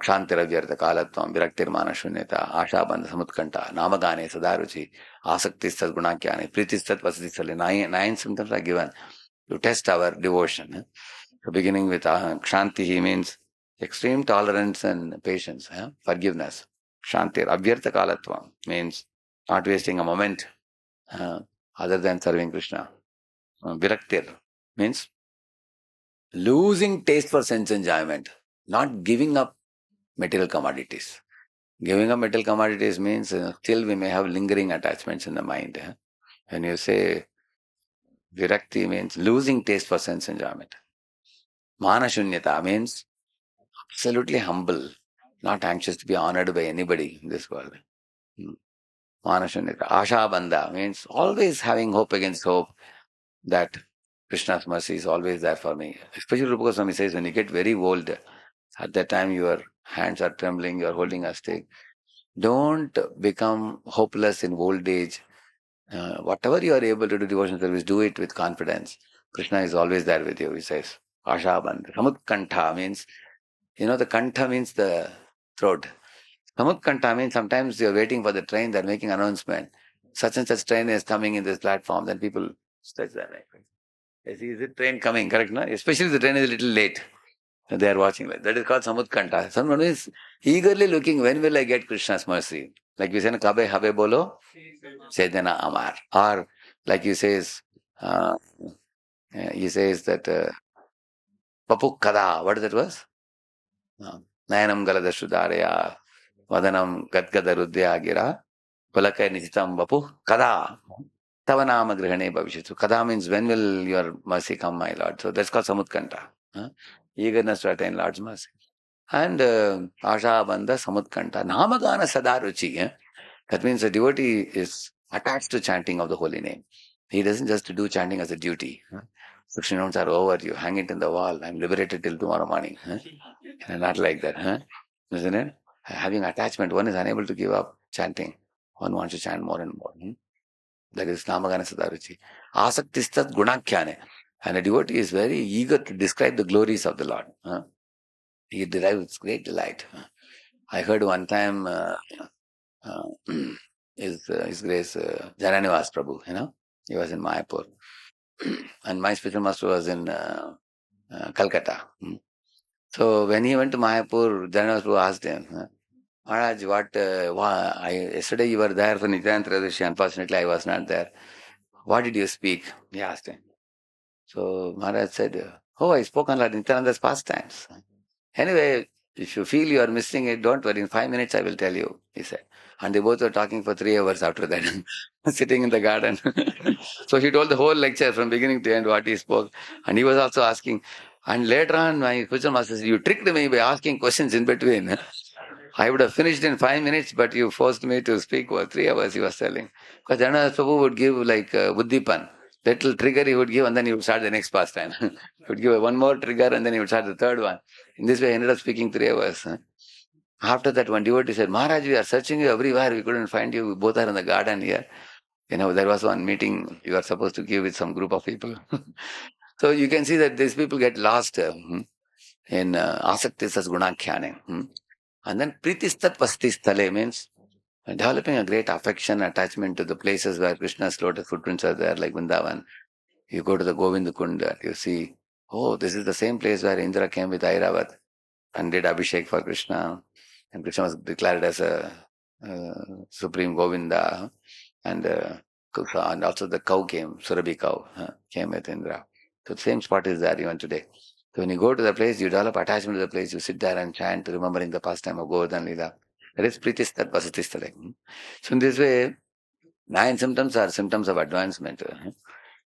ಕ್ಷಾಂತಿರವ್ಯರ್ಥ ಕಾಲತ್ವಂ ವಿರಕ್ತಿರ್ಮಾನ ಶೂನ್ಯತ ಆಶಾಬಂಧ ಸಮುತ್ಕಂಠ ನಾಮಗಾನೆ ಸದಾರುಚಿ ಆಸಕ್ತಿಸ್ತದ್ ಗುಣಾಖ್ಯಾನೆ ಪ್ರೀತಿಸ್ತದ್ ವಸತಿಸ್ಥಲೆ. Nine symptoms are given to test our devotion. So beginning with kshanti means extreme tolerance and patience, forgiveness. Kshanti, avyartha kalatvam means not wasting a moment other than serving Krishna. Viraktir means losing taste for sense enjoyment, not giving up material commodities. Giving up material commodities means still we may have lingering attachments in the mind. When you say virakti means losing taste for sense enjoyment. Manashunyata means absolutely humble, not anxious to be honored by anybody in this world. Manashunyata. Ashabandha means always having hope against hope that Krishna's mercy is always there for me. Especially Rupa Goswami says when you get very old, at that time your hands are trembling, you are holding a stick. Don't become hopeless in old age. Whatever you are able to do devotional service, do it with confidence. Krishna is always there with you, he says. Ashabandha. Samutkantha means, the kantha means the throat. Samutkantha means sometimes you're waiting for the train, they're making announcement. Such and such train is coming in this platform. Then people stretch their neck. Yes, is the train coming? Correct, no? Especially if the train is a little late. They are watching. That is called Samutkanta. Someone is eagerly looking, when will I get Krishna's mercy? Like we say, Kabe habe bolo, Sedana Amar. Or like uh, he says that Papu Kada. What that was? Nayanam Galadashudaraya, Vadanam Gadgadarudya Gira, Palakai Nichitam Vapu Kada. Tavanama Grihane Bhavishyatu. Kada means when will your mercy come, my Lord? So that's called Samutkanta. Eagerness to attain Lord's mercy. And Asha Bandha Samutkanta. Namagana Sadaruchi. That means the devotee is attached to chanting of the holy name. He doesn't just do chanting as a duty. 16 rounds are over, you hang it in the wall, I'm liberated till tomorrow morning. And not like that. Isn't it? Having attachment, one is unable to give up chanting. One wants to chant more and more. That is Namagana Sadaruchi. Asaktistat Gunakhyane. And a devotee is very eager to describe the glories of the Lord. He derives great delight. I heard one time His Grace Jananivas Prabhu, he was in Mayapur. And my spiritual master was in Calcutta. So when he went to Mayapur, Jananivas Prabhu asked him, Maharaj, yesterday you were there for Nityananda Radheshyam. Unfortunately, I was not there. What did you speak? He asked him. So Maharaj said, I spoke on Lord Nityananda's pastimes. Anyway, if you feel you are missing it, don't worry. In 5 minutes, I will tell you, he said. And they both were talking for 3 hours after that, sitting in the garden. So he told the whole lecture from beginning to end what he spoke. And he was also asking. And later on, my spiritual master said, you tricked me by asking questions in between. I would have finished in 5 minutes, but you forced me to speak for 3 hours, he was telling. Because Janana Prabhu would give like Buddhipan. Little trigger he would give, and then he would start the next pastime. He would give one more trigger, and then he would start the third one. In this way, I ended up speaking 3 hours. After that, one devotee said, Maharaj, we are searching you everywhere. We couldn't find you. We both are in the garden here. There was one meeting you are supposed to give with some group of people. So you can see that these people get lost in asaktisas gunakhyane. And then pritistat vastisthale means developing a great affection, attachment to the places where Krishna's lotus footprints are there, like Vrindavan. You go to the Govind Kunda, you see, this is the same place where Indra came with Airavat and did Abhishek for Krishna. And Krishna was declared as a supreme Govinda. And also the cow came, Surabhi cow came with Indra. So the same spot is there even today. So when you go to the place, you develop attachment to the place, you sit there and chant, remembering the pastime of Govardhan Lila. That is Pritistat Vasatistale. So in this way, 9 symptoms are symptoms of advancement.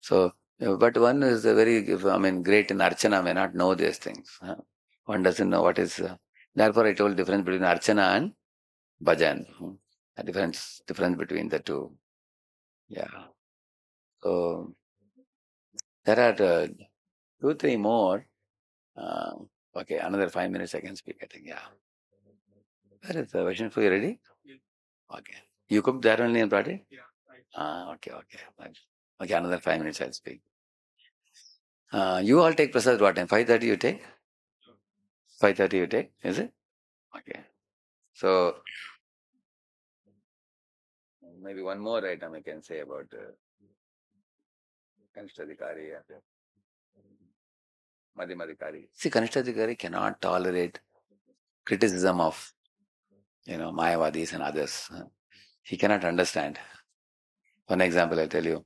So, but one is great in Archana may not know these things. One doesn't know what is. Therefore, I told difference between Archana and Bhajan. A difference between the two. Yeah. So, there are 2, 3 more. Okay, another 5 minutes I can speak, I think. Yeah. Where is the version for you ready? Okay. You cooked that only and brought it? Okay. Okay, another 5 minutes I'll speak. You all take prasad what time? 5:30 you take? 5:30 you take, is it? Okay. So, maybe one more item I can say about Kanishthadikari and Madhyamadikari. See, Kanishthadikari cannot tolerate criticism of, Mayavadis and others. He cannot understand. One example I'll tell you.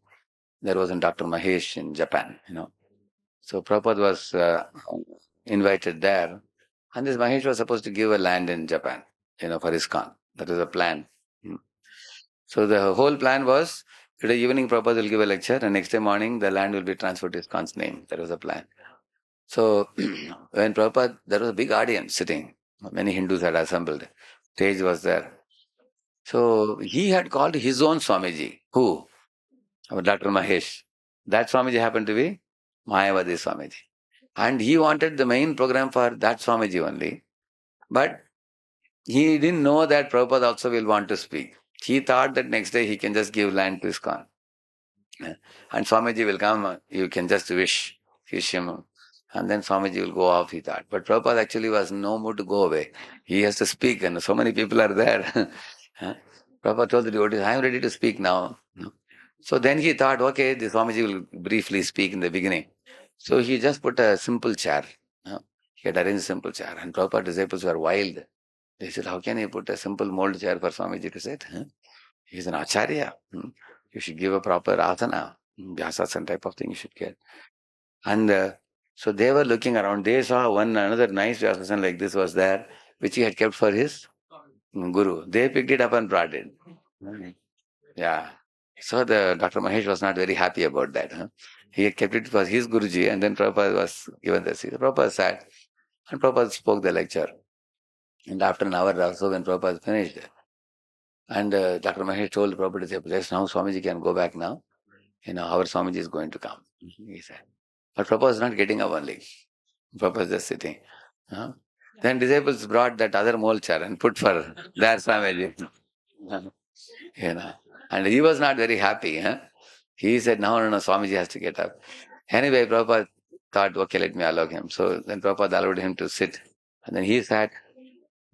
There was a Dr. Mahesh in Japan, So Prabhupada was invited there, and this Mahesh was supposed to give a land in Japan, for ISKCON. That was a plan. Hmm. So the whole plan was, today evening Prabhupada will give a lecture, and next day morning the land will be transferred to ISKCON's name. That was the plan. So when Prabhupada, there was a big audience sitting. Many Hindus had assembled. Stage was there. So he had called his own Swamiji. Who? Dr. Mahesh. That Swamiji happened to be Mayavadi Swamiji. And he wanted the main program for that Swamiji only. But he didn't know that Prabhupada also will want to speak. He thought that next day he can just give land to ISKCON. And Swamiji will come, you can just wish him. And then Swamiji will go off, he thought. But Prabhupada actually was no mood to go away. He has to speak, and so many people are there. Prabhupada told the devotees, I am ready to speak now. So then he thought, okay, the Swamiji will briefly speak in the beginning. So he just put a simple chair. He had arranged a simple chair. And Prabhupada disciples were wild. They said, how can he put a simple mold chair for Swamiji to sit? He's an acharya. You should give a proper asana. Vyasasana type of thing you should get. And so they were looking around. They saw another nice vyasasana like this was there, which he had kept for his guru. They picked it up and brought it. Yeah. So the Dr. Mahesh was not very happy about that. He had kept it for his Guruji, and then Prabhupada was given the seat. Prabhupada sat, and Prabhupada spoke the lecture. And after an hour or so, when Prabhupada finished, and Dr. Mahesh told Prabhupada, yes, now Swamiji can go back now. Our Swamiji is going to come, he said. But Prabhupada was not getting up only. Prabhupada was just sitting. Then disciples brought that other mold chair and put for their Swamiji. And he was not very happy. He said, no, Swamiji has to get up. Anyway, Prabhupada thought, okay, let me allow him. So then Prabhupada allowed him to sit. And then he sat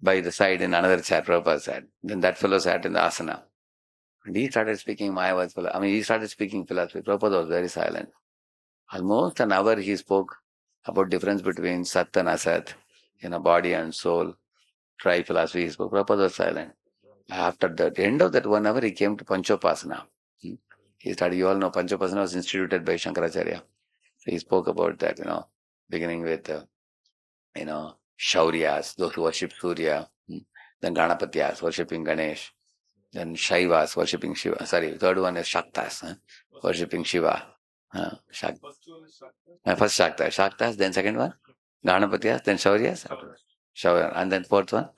by the side in another chair, Prabhupada sat. Then that fellow sat in the asana. And he started speaking Mayavad. He started speaking philosophy. Prabhupada was very silent. Almost an hour he spoke about difference between Sat and Asat, body and soul, tri-philosophy. He spoke. Prabhupada was silent. After the end of that 1 hour, he came to Panchopasana. He started, you all know, Panchopasana was instituted by Shankaracharya. So he spoke about that, beginning with, Shauryas, those who worship Surya, then Ganapatyas, worshipping Ganesh, then Shaivas, worshipping Shiva. Sorry, third one is Shaktas, worshipping Shiva. First Shaktas, then second one, Ganapatyas, then Shauryas, and then fourth one,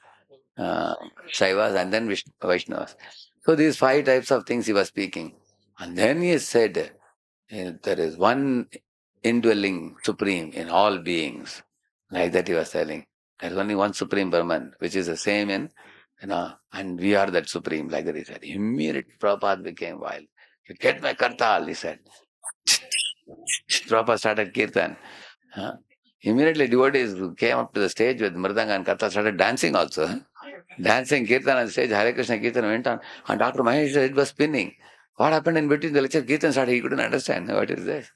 Shaivas, and then Vaishnavas. So these 5 types of things he was speaking. And then he said, there is one indwelling supreme in all beings. Like that he was telling. There is only one supreme Brahman, which is the same in, and we are that supreme, like that he said. Immediately Prabhupada became wild. You get my kartal, he said. Prabhupada started kirtan. Immediately devotees came up to the stage with mridanga and kartal, started dancing also. Dancing kirtan on stage, Hare Krishna kirtan went on. And Dr. Mahesh said it was spinning. What happened in between the lecture? Kirtan started, he couldn't understand. What is this?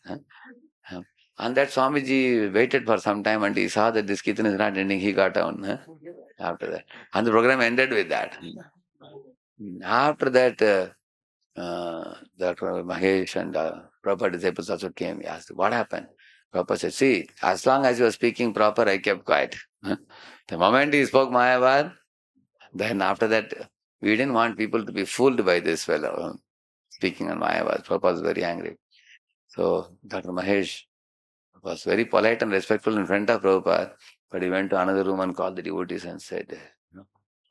And that Swamiji waited for some time and he saw that this kirtan is not ending. He got down after that. And the program ended with that. After that, Dr. Mahesh and Prabhupada disciples also came. He asked, what happened? Prabhupada said, see, as long as you were speaking proper, I kept quiet. The moment he spoke Mayavad, then after that, we didn't want people to be fooled by this fellow speaking on Mayavad. Prabhupada was very angry. So Dr. Mahesh was very polite and respectful in front of Prabhupada, but he went to another room and called the devotees and said,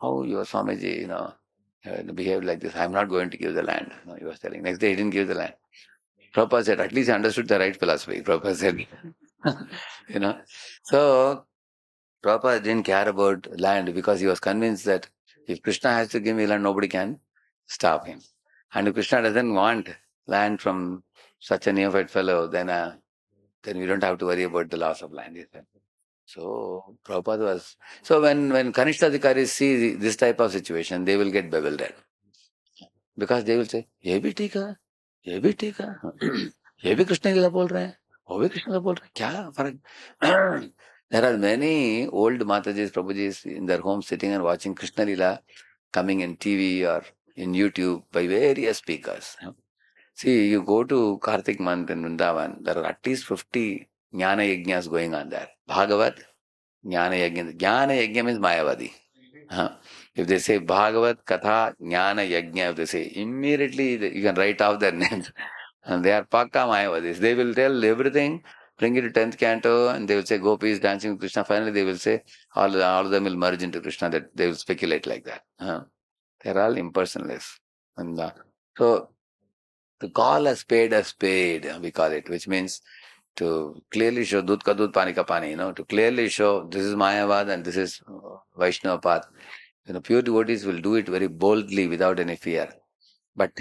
how your Swamiji, behaved like this. I'm not going to give the land. He was telling. Next day he didn't give the land. Prabhupada said, at least he understood the right philosophy. Prabhupada said, So Prabhupada didn't care about land because he was convinced that if Krishna has to give me land, nobody can stop him. And if Krishna doesn't want land from such a neophyte fellow, then we don't have to worry about the loss of land. He said. So Prabhupada was, so when Kanishta Adhikaris see this type of situation, they will get bewildered. Because they will say, ये भी ठीक है, ये भी ठीक है, ये भी कृष्ण लीला बोल रहे हैं, वो भी कृष्ण लीला बोल रहे हैं, क्या फर्क? There are many old Matajis, Prabhujis in their home sitting and watching Krishna Lila coming in TV or in YouTube by various speakers. See, you go to Kartik month in Vrindavan, there are at least 50 Jnana Yajnas going on there. Bhagavat, Jnana Yajna. Jnana Yajna means Mayavadi. If they say Bhagavat, Katha, Jnana Yajna, if they say, immediately you can write off their names. And they are Pakka Mayavadis. They will tell everything, bring it to 10th canto, and they will say Gopis dancing with Krishna. Finally, they will say all of them will merge into Krishna. That they will speculate like that. They are all impersonalists. And so, to call a spade, we call it, which means to clearly show Dud ka Dud, Pani ka Pani, to clearly show this is Mayavad and this is Vaishnava path. Pure devotees will do it very boldly without any fear. But,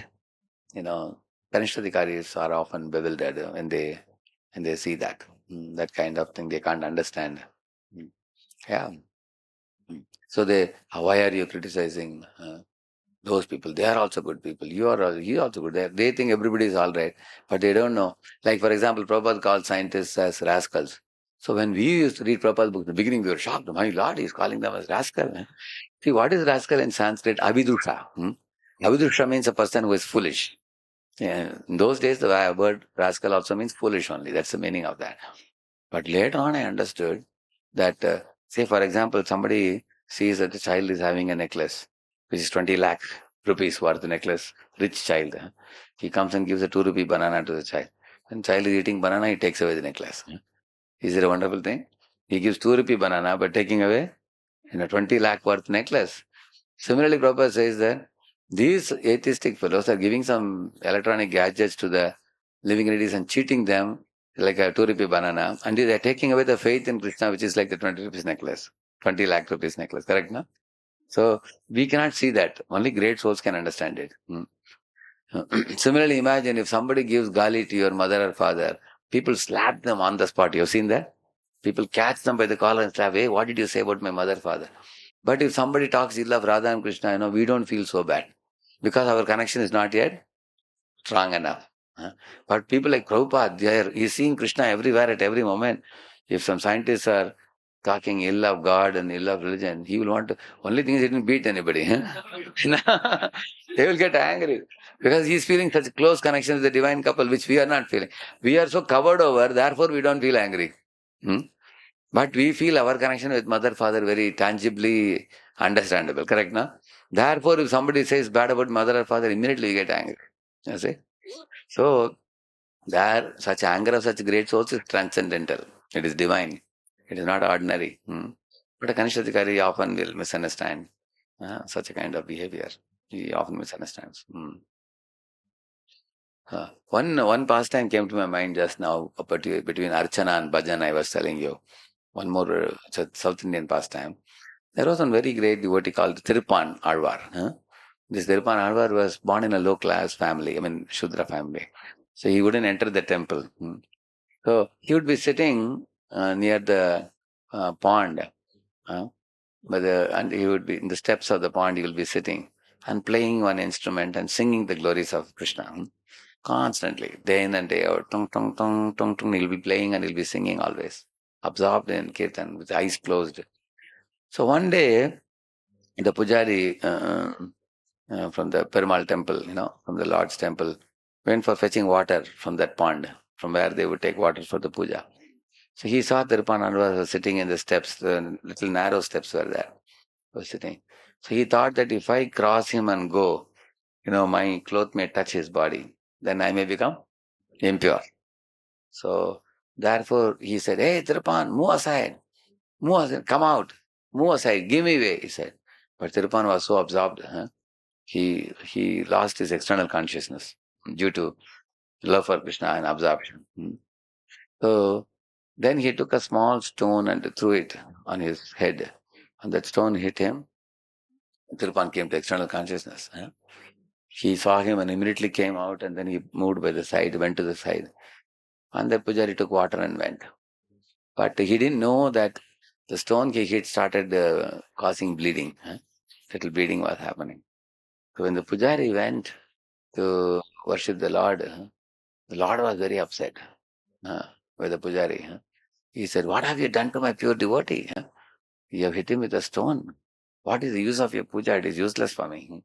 Kanishthadikaris are often bewildered when they see that. That kind of thing they can't understand. Yeah. So why are you criticizing those people? They are also good people. You are also good. They think everybody is all right, but they don't know. Like, for example, Prabhupada called scientists as rascals. So when we used to read Prabhupada's book, in the beginning we were shocked. My Lord, he's calling them as rascal. See, what is rascal in Sanskrit? Abhidusha. Abhidusha means a person who is foolish. Yeah. In those days, the word rascal also means foolish only. That's the meaning of that. But later on, I understood that, say, for example, somebody sees that the child is having a necklace, which is 20 lakh rupees worth necklace, rich child. He comes and gives a 2 rupee banana to the child. When child is eating banana, he takes away the necklace. Is it a wonderful thing? He gives 2 rupee banana, but taking away 20 lakh worth necklace. Similarly, Prabhupada says that these atheistic fellows are giving some electronic gadgets to the living entities and cheating them like a 2 rupee banana, and they are taking away the faith in Krishna, which is like the 20 rupees necklace, 20 lakh rupees necklace, correct, no? So we cannot see that. Only great souls can understand it. Similarly, imagine if somebody gives gali to your mother or father, people slap them on the spot. You've seen that? People catch them by the collar and slap, hey, what did you say about my mother, father? But if somebody talks ill of Radha and Krishna, we don't feel so bad because our connection is not yet strong enough. But people like Prabhupada, he's seeing Krishna everywhere at every moment. If some scientists are talking ill of God and ill of religion, he will want to, only thing is he didn't beat anybody. They will get angry because he's feeling such a close connection with the divine couple, which we are not feeling. We are so covered over, therefore we don't feel angry. But we feel our connection with mother, father very tangibly understandable, correct, no? Therefore, if somebody says bad about mother or father, immediately you get angry. You see? So, such anger of such great souls is transcendental. It is divine. It is not ordinary. But a Kanishthadikari often will misunderstand such a kind of behavior. He often misunderstands. One pastime came to my mind just now, between Archana and Bhajan, I was telling you. One more South Indian pastime. There was one very great devotee called Thirupan Alvar. This Thirupan Alvar was born in a low class family, Shudra family. So he wouldn't enter the temple. So he would be sitting near the pond, and he would be in the steps of the pond, he will be sitting and playing one instrument and singing the glories of Krishna. Constantly, day in and day out, tung, tung, tung, tung, tung, he'll be playing and he'll be singing always, absorbed in kirtan with eyes closed. So one day, the pujari from the Perumal temple, from the Lord's temple, went for fetching water from that pond, from where they would take water for the puja. So he saw Tirupananda was sitting in the steps, the little narrow steps were there, was sitting. So he thought that if I cross him and go, my cloth may touch his body, then I may become impure. So therefore he said, hey Tirupan, move aside, come out, move aside, give me way, he said. But Tirupan was so absorbed, he lost his external consciousness due to love for Krishna and absorption. So then he took a small stone and threw it on his head, and that stone hit him. Tirupan came to external consciousness. He saw him and immediately came out, and then he moved by the side, went to the side. And the pujari took water and went. But he didn't know that The stone he hit started causing bleeding. Little bleeding was happening. So when the pujari went to worship the Lord was very upset with the pujari. He said, "What have you done to my pure devotee? You have hit him with a stone. What is the use of your puja? It is useless for me."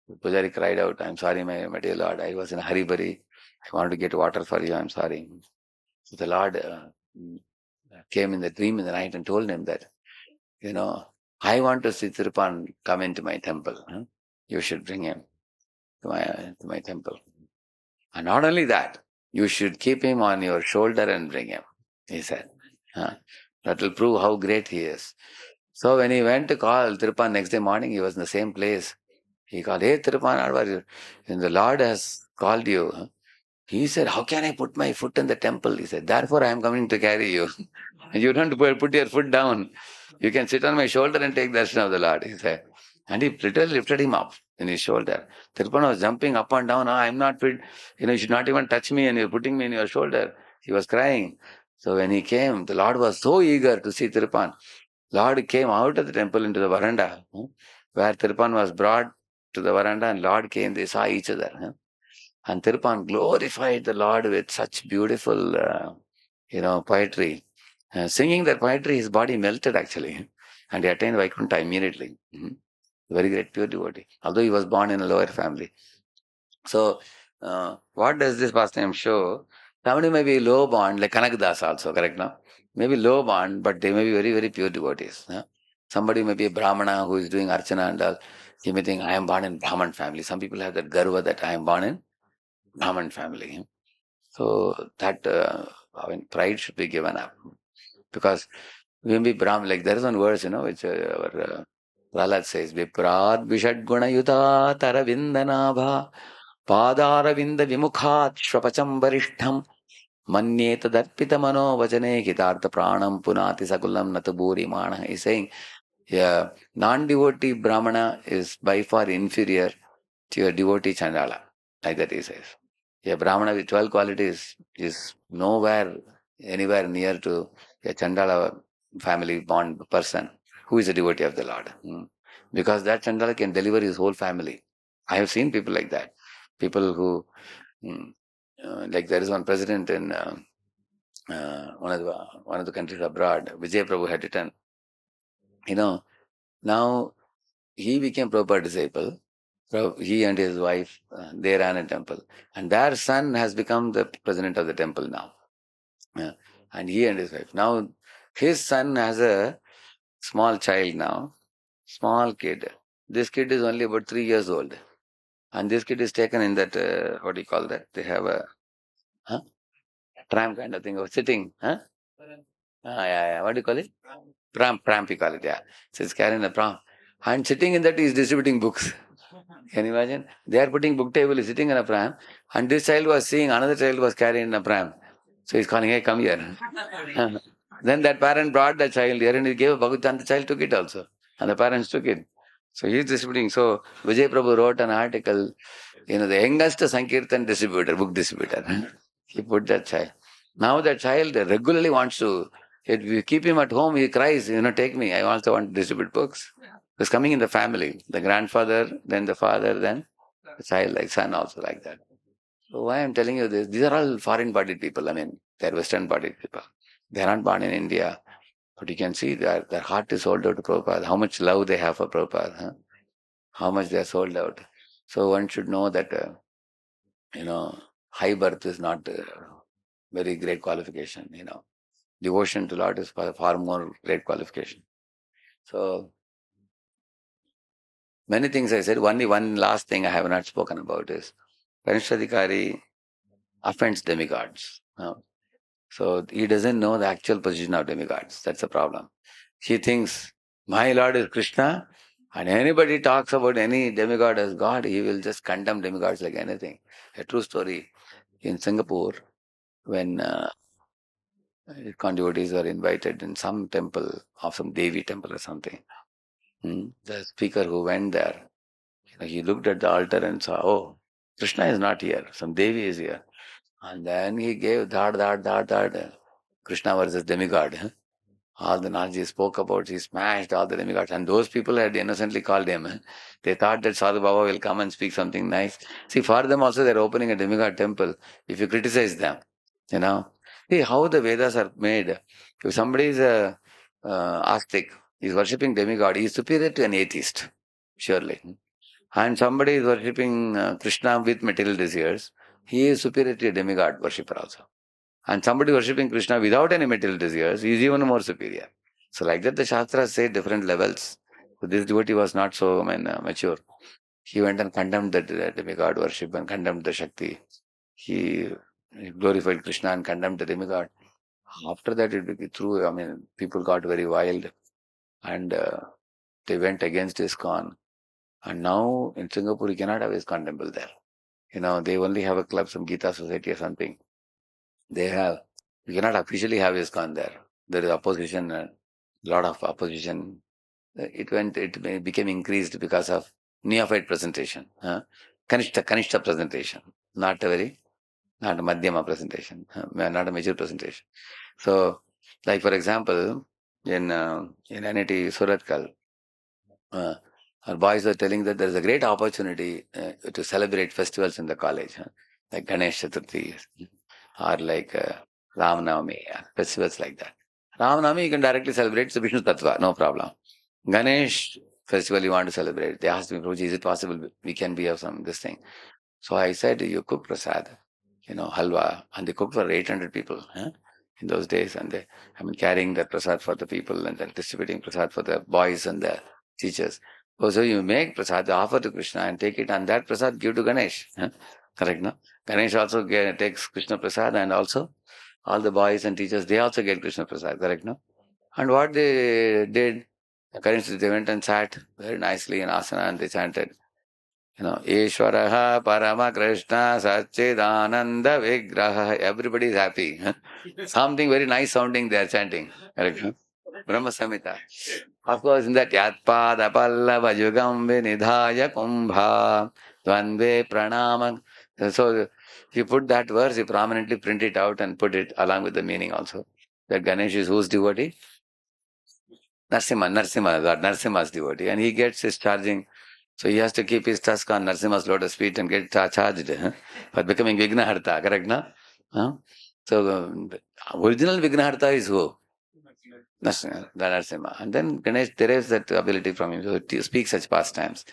The pujari cried out, "I'm sorry, my dear Lord. I was in a hurry. I wanted to get water for you. I'm sorry." So the Lord came in the dream in the night and told him that, I want to see Tirupan come into my temple. You should bring him to my temple. And not only that, you should keep him on your shoulder and bring him, he said. That will prove how great he is. So when he went to call Tirupan next day morning, he was in the same place. He called, "Hey Tirupan, and the Lord has called you." He said, "How can I put my foot in the temple?" He said, "Therefore I am coming to carry you." And you don't put your foot down. You can sit on my shoulder and take darshan of the Lord, he said. And he literally lifted him up in his shoulder. Tirupan was jumping up and down. I'm not fit. You should not even touch me and you're putting me in your shoulder. He was crying. So when he came, the Lord was so eager to see Tirupan. Lord came out of the temple into the veranda, where Tirupan was brought to the veranda and Lord came. They saw each other. And Tirupan glorified the Lord with such beautiful, poetry. Singing that poetry, his body melted actually. And he attained Vaikuntha immediately. Very great pure devotee. Although he was born in a lower family. So, what does this pastime show? Somebody may be low born, like Kanakdas also, correct now? Maybe low born, but they may be very, very pure devotees. Somebody may be a Brahmana who is doing Archana and all. He may think, I am born in Brahman family. Some people have that garva that I am born in Brahman family. So that, pride should be given up. Because we may be Brahman, like there is one verse, which our Prahlad says, Viprad Vishad Gunayuta Taravindanabha Padaravinda Vimukhat Shvapacham Varishtham Manyeta Darpita Mano Vajane Hitartha Pranam Punati Sakulam Nataburi Mana. He's saying, yeah, non-devotee Brahmana is by far inferior to your devotee Chandala. Like that he says. A Brahmana with 12 qualities is anywhere near to a Chandala family born person who is a devotee of the Lord. Because that Chandala can deliver his whole family. I have seen people like that. People who, like there is one president in one of the countries abroad, Vijay Prabhu had written, now he became Prabhupada disciple. So he and his wife, they ran a temple. And their son has become the president of the temple now. And he and his wife. Now, his son has a small child now. Small kid. This kid is only about 3 years old. And this kid is taken in that, what do you call that? They have a tram kind of thing of sitting. Yeah. What do you call it? Pram, we call it, yeah. So it's carrying a pram. And sitting in that, he is distributing books. Can you imagine? They are putting book table, he's sitting in a pram, and this child was seeing another child was carrying a pram. So he's calling, "Hey, come here." Then that parent brought the child here and he gave a Bhagavad, and the child took it also. And the parents took it. So he's distributing. So Vijay Prabhu wrote an article, the youngest Sankirtan distributor, book distributor. He put that child. Now that child regularly wants to, if you keep him at home, he cries, "Take me. I also want to distribute books." It's coming in the family. The grandfather, then the father, then the child, like son also like that. So why I'm telling you this? These are all foreign-bodied people. They're Western-bodied people. They're not born in India. But you can see that their heart is sold out to Prabhupada. How much love they have for Prabhupada. How much they are sold out. So one should know that, high birth is not a very great qualification. Devotion to Lord is far more great qualification. So, many things I said. Only one last thing I have not spoken about is Kanishadikari offends demigods. So he doesn't know the actual position of demigods. That's the problem. He thinks, my Lord is Krishna, and anybody talks about any demigod as God, he will just condemn demigods like anything. A true story. In Singapore, when ISKCON devotees were invited in some temple, of some Devi temple or something, the speaker who went there, he looked at the altar and saw, oh, Krishna is not here, some Devi is here. And then he gave Krishna versus demigod. All the knowledge he spoke about, he smashed all the demigods. And those people had innocently called him. They thought that Sadhu Baba will come and speak something nice. See, for them also they're opening a demigod temple. If you criticize them, you know. See how the Vedas are made. If somebody is a astic, he's worshipping demigod, he is superior to an atheist, surely. And somebody is worshipping Krishna with material desires, he is superior to a demigod worshipper also. And somebody worshipping Krishna without any material desires is even more superior. So like that the Shastras say different levels. So this devotee was not so mature. He went and condemned the demigod worship and condemned the Shakti. He glorified Krishna and condemned the demigod. After that it became true, people got very wild and they went against ISKCON. And now in Singapore you cannot have ISKCON temple there. They only have a club, some Gita Society or something. They have, you cannot officially have ISKCON there. There is opposition, a lot of opposition. It became increased because of neophyte presentation, Kanishta presentation, not a Madhyama presentation, not a major presentation. So, like for example, in NIT Suratkal, our boys are telling that there is a great opportunity to celebrate festivals in the college, like Ganesh Chaturthi, or like Ram Navami, festivals like that. Ram Navami you can directly celebrate, it's a Vishnu Tattva, no problem. Ganesh festival you want to celebrate. They asked me, Prabhuji, is it possible we can be of this thing? So I said, you cook prasad, halwa, and they cooked for 800 people in those days. And they, carrying the prasad for the people and then distributing prasad for the boys and the teachers. So you make prasad, offer to Krishna and take it, and that prasad give to Ganesh. Correct, no? Ganesh also takes Krishna prasad, and also all the boys and teachers, they also get Krishna prasad, correct, no? And what they did, currently they went and sat very nicely in asana and they chanted, Ishwaraha Parama Krishna Satchidananda Vigraha. Everybody is happy. Something very nice sounding they are chanting. Correct? Brahma Samhita. Of course, in that Yatpada Pallava Yugam Vinidhaya Kumbha Dvandve Pranama. So, if you put that verse, you prominently print it out and put it along with the meaning also. That Ganesh is whose devotee? Narsimha, God, Narsimha's devotee. And he gets his charging. So he has to keep his tusk on Narsimha's lotus feet and get charged for becoming Vignaharta, correct, no? So the original Vignaharta is who? Narasimha. And then Ganesh derives that ability from him. So he speaks such pastimes.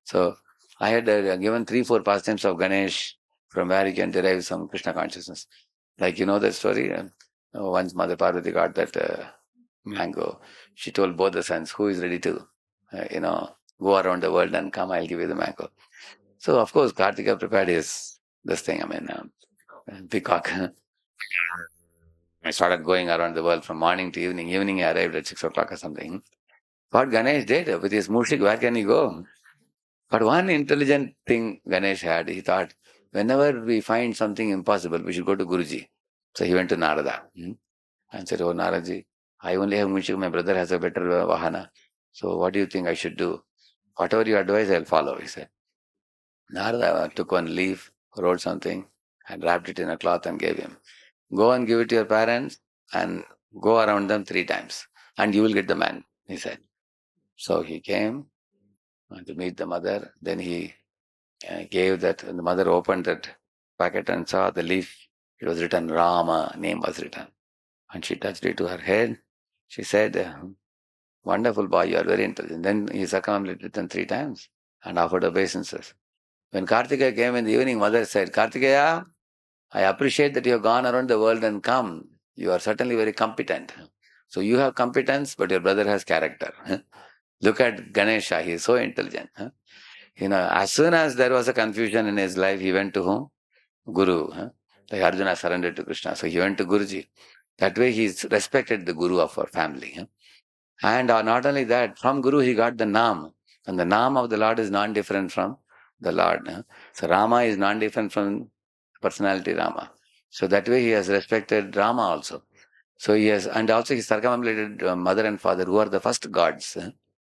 So I had given 3-4 pastimes of Ganesh from where he can derive some Krishna consciousness. Like you know that story? Once Mother Parvati got that mango. She told both the sons, who is ready to, go around the world and come, I'll give you the mango. So of course Kartika prepared this thing, peacock. I started going around the world from morning to evening. Evening, I arrived at 6 o'clock or something. What Ganesh did with his mushik, where can he go? But one intelligent thing Ganesh had, he thought, whenever we find something impossible, we should go to Guruji. So he went to Narada and said, oh Naradaji, I only have mushik, my brother has a better vahana. So what do you think I should do? Whatever you advise, I'll follow, he said. Narada took one leaf, wrote something, and wrapped it in a cloth and gave him. Go and give it to your parents and go around them 3 times and you will get the man, he said. So he came to meet the mother. Then he gave that, and the mother opened that packet and saw the leaf. It was written Rama, name was written. And she touched it to her head. She said, wonderful boy, you are very intelligent. Then he circumambulated it 3 times and offered obeisances. When Kartikeya came in the evening, mother said, Kartikeya, I appreciate that you have gone around the world and come. You are certainly very competent. So you have competence, but your brother has character. Look at Ganesha, he is so intelligent. As soon as there was a confusion in his life, he went to whom? Guru. Like Arjuna surrendered to Krishna. So he went to Guruji. That way he respected the Guru of our family. And not only that, from Guru he got the Naam. And the Naam of the Lord is non-different from the Lord. So Rama is non-different from personality Rama. So that way he has respected Rama also. So he has, and also he circumambulated mother and father, who are the first gods.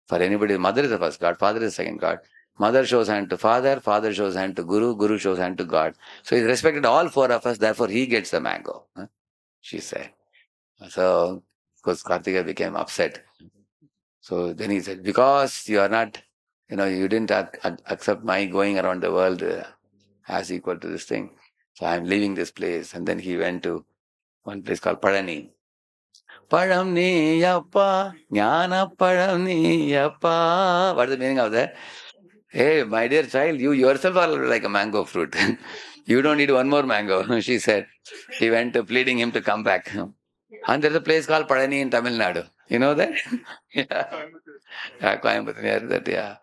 For anybody, mother is the first god, father is the second god. Mother shows hand to father, father shows hand to Guru, Guru shows hand to God. So he respected all 4 of us, therefore he gets the mango, she said. So course, Kartika became upset. So then he said, because you are not, you didn't accept my going around the world as equal to this thing. So I'm leaving this place. And then he went to one place called Padani. Padam ni yappa, jnana padam ni yappa. What is the meaning of that? Hey, my dear child, you yourself are like a mango fruit. You don't need one more mango, she said. She went pleading him to come back. And there's a place called Padani in Tamil Nadu. You know that? Yeah. Yeah, Coimbatore, near that, yeah.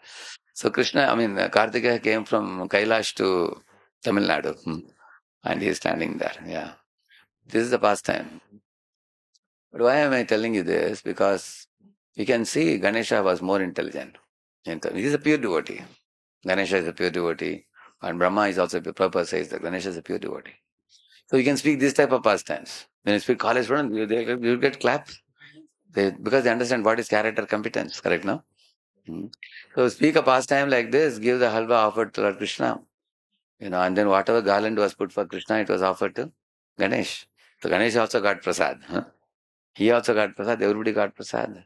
So Kartika came from Kailash to Tamil Nadu. And he is standing there, yeah. This is the pastime. But why am I telling you this? Because you can see Ganesha was more intelligent. He is a pure devotee. Ganesha is a pure devotee. And Brahma is also, Prabhupada says that Ganesha is a pure devotee. So you can speak this type of pastimes. When you speak college students, you get claps. Because they understand what is character competence, correct now? So speak a pastime like this, give the halwa offered to Lord Krishna. And then whatever garland was put for Krishna, it was offered to Ganesh. So Ganesh also got prasad. He also got prasad, everybody got prasad.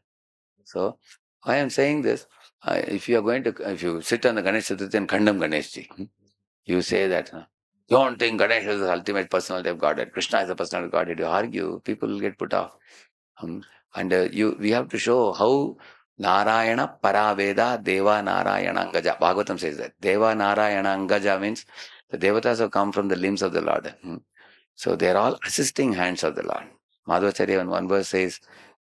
So I am saying this, if you sit on the Ganesh Chaturthi and condemn Ganeshji, you say that, don't think Ganesh is the ultimate personality of Godhead, Krishna is the personality of Godhead, you argue, people will get put off. And we have to show how Narayana Paraveda Deva Narayana Angaja. Bhagavatam says that. Deva Narayana Angaja means the devatas have come from the limbs of the Lord. So they are all assisting hands of the Lord. Madhvacharya in one verse says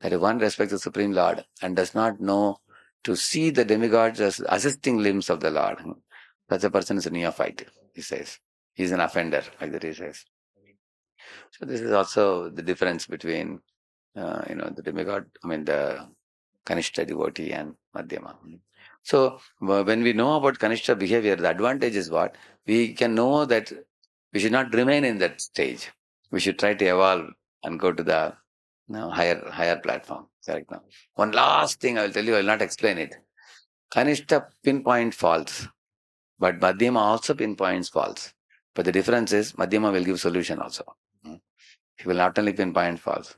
that if one respects the Supreme Lord and does not know to see the demigods as assisting limbs of the Lord, such a person is a neophyte, he says. He is an offender, like that he says. So this is also the difference between the demigod, the Kanishta devotee and Madhyama. So when we know about Kanishta behavior, the advantage is what? We can know that we should not remain in that stage. We should try to evolve and go to the higher platform. Correct now. One last thing I will tell you, I will not explain it. Kanishta pinpoint faults, but Madhyama also pinpoints faults. But the difference is Madhyama will give solution also. He will not only pinpoint faults.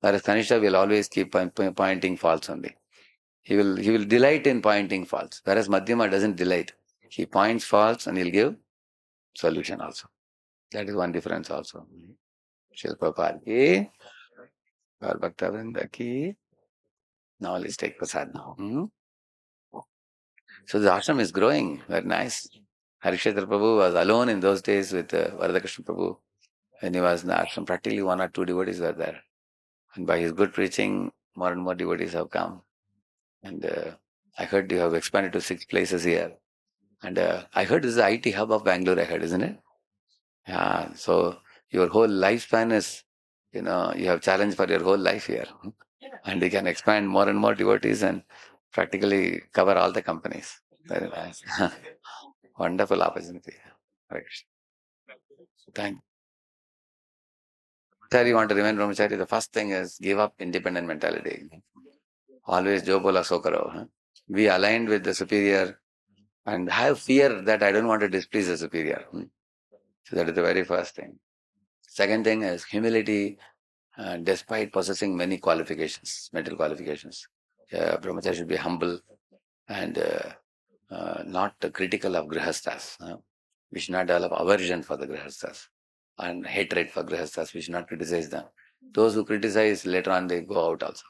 Whereas Kanishta will always keep pointing faults only. He will delight in pointing faults. Whereas Madhyama doesn't delight. He points faults and he'll give solution also. That is one difference also. Srila Prabhupada ki, Gaur Bhakta ki. Now let's take prasad now. So the ashram is growing. Very nice. Harikshetra Prabhu was alone in those days with Radheshyam Prabhu. When he was in the ashram, practically one or two devotees were there. And by his good preaching, more and more devotees have come. And I heard you have expanded to 6 places here. And I heard this is the IT hub of Bangalore, I heard, isn't it? Yeah. So your whole lifespan is, you have challenge for your whole life here. And you can expand more and more devotees and practically cover all the companies. Very nice. Wonderful opportunity. Right. Thank you. Sir, you want to remain brahmachari, the first thing is give up independent mentality. Always jo bola so karo. Be aligned with the superior and have fear that I don't want to displease the superior. So that is the very first thing. Second thing is humility, despite possessing many qualifications, mental qualifications. Brahmachari should be humble and not critical of grihasthas. We should not develop aversion for the grihasthas and hatred for grihasthas. We should not criticize them. Those who criticize, later on they go out also.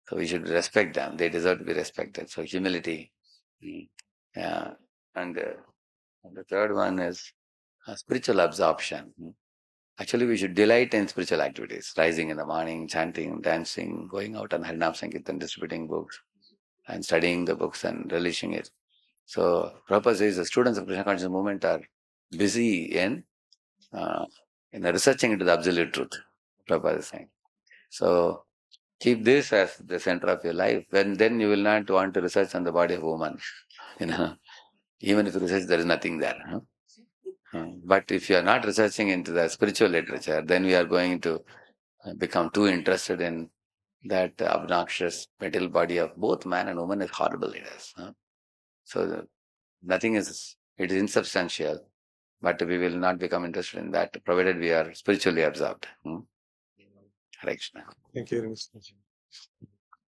So we should respect them. They deserve to be respected. So humility. Yeah. And the third one is spiritual absorption. Actually, we should delight in spiritual activities. Rising in the morning, chanting, dancing, going out on Harinam Sankirtan, distributing books, and studying the books and relishing it. So Prabhupada says the students of Krishna consciousness movement are busy in researching into the absolute truth. Prabhupada is saying. So keep this as the center of your life. Then you will not want to research on the body of woman. Even if you research, there is nothing there. But if you are not researching into the spiritual literature, then we are going to become too interested in that obnoxious material body of both man and woman is horrible. It is. So nothing is, it is insubstantial, but we will not become interested in that, provided we are spiritually absorbed. Hare Krishna. Thank you, Radheshyam.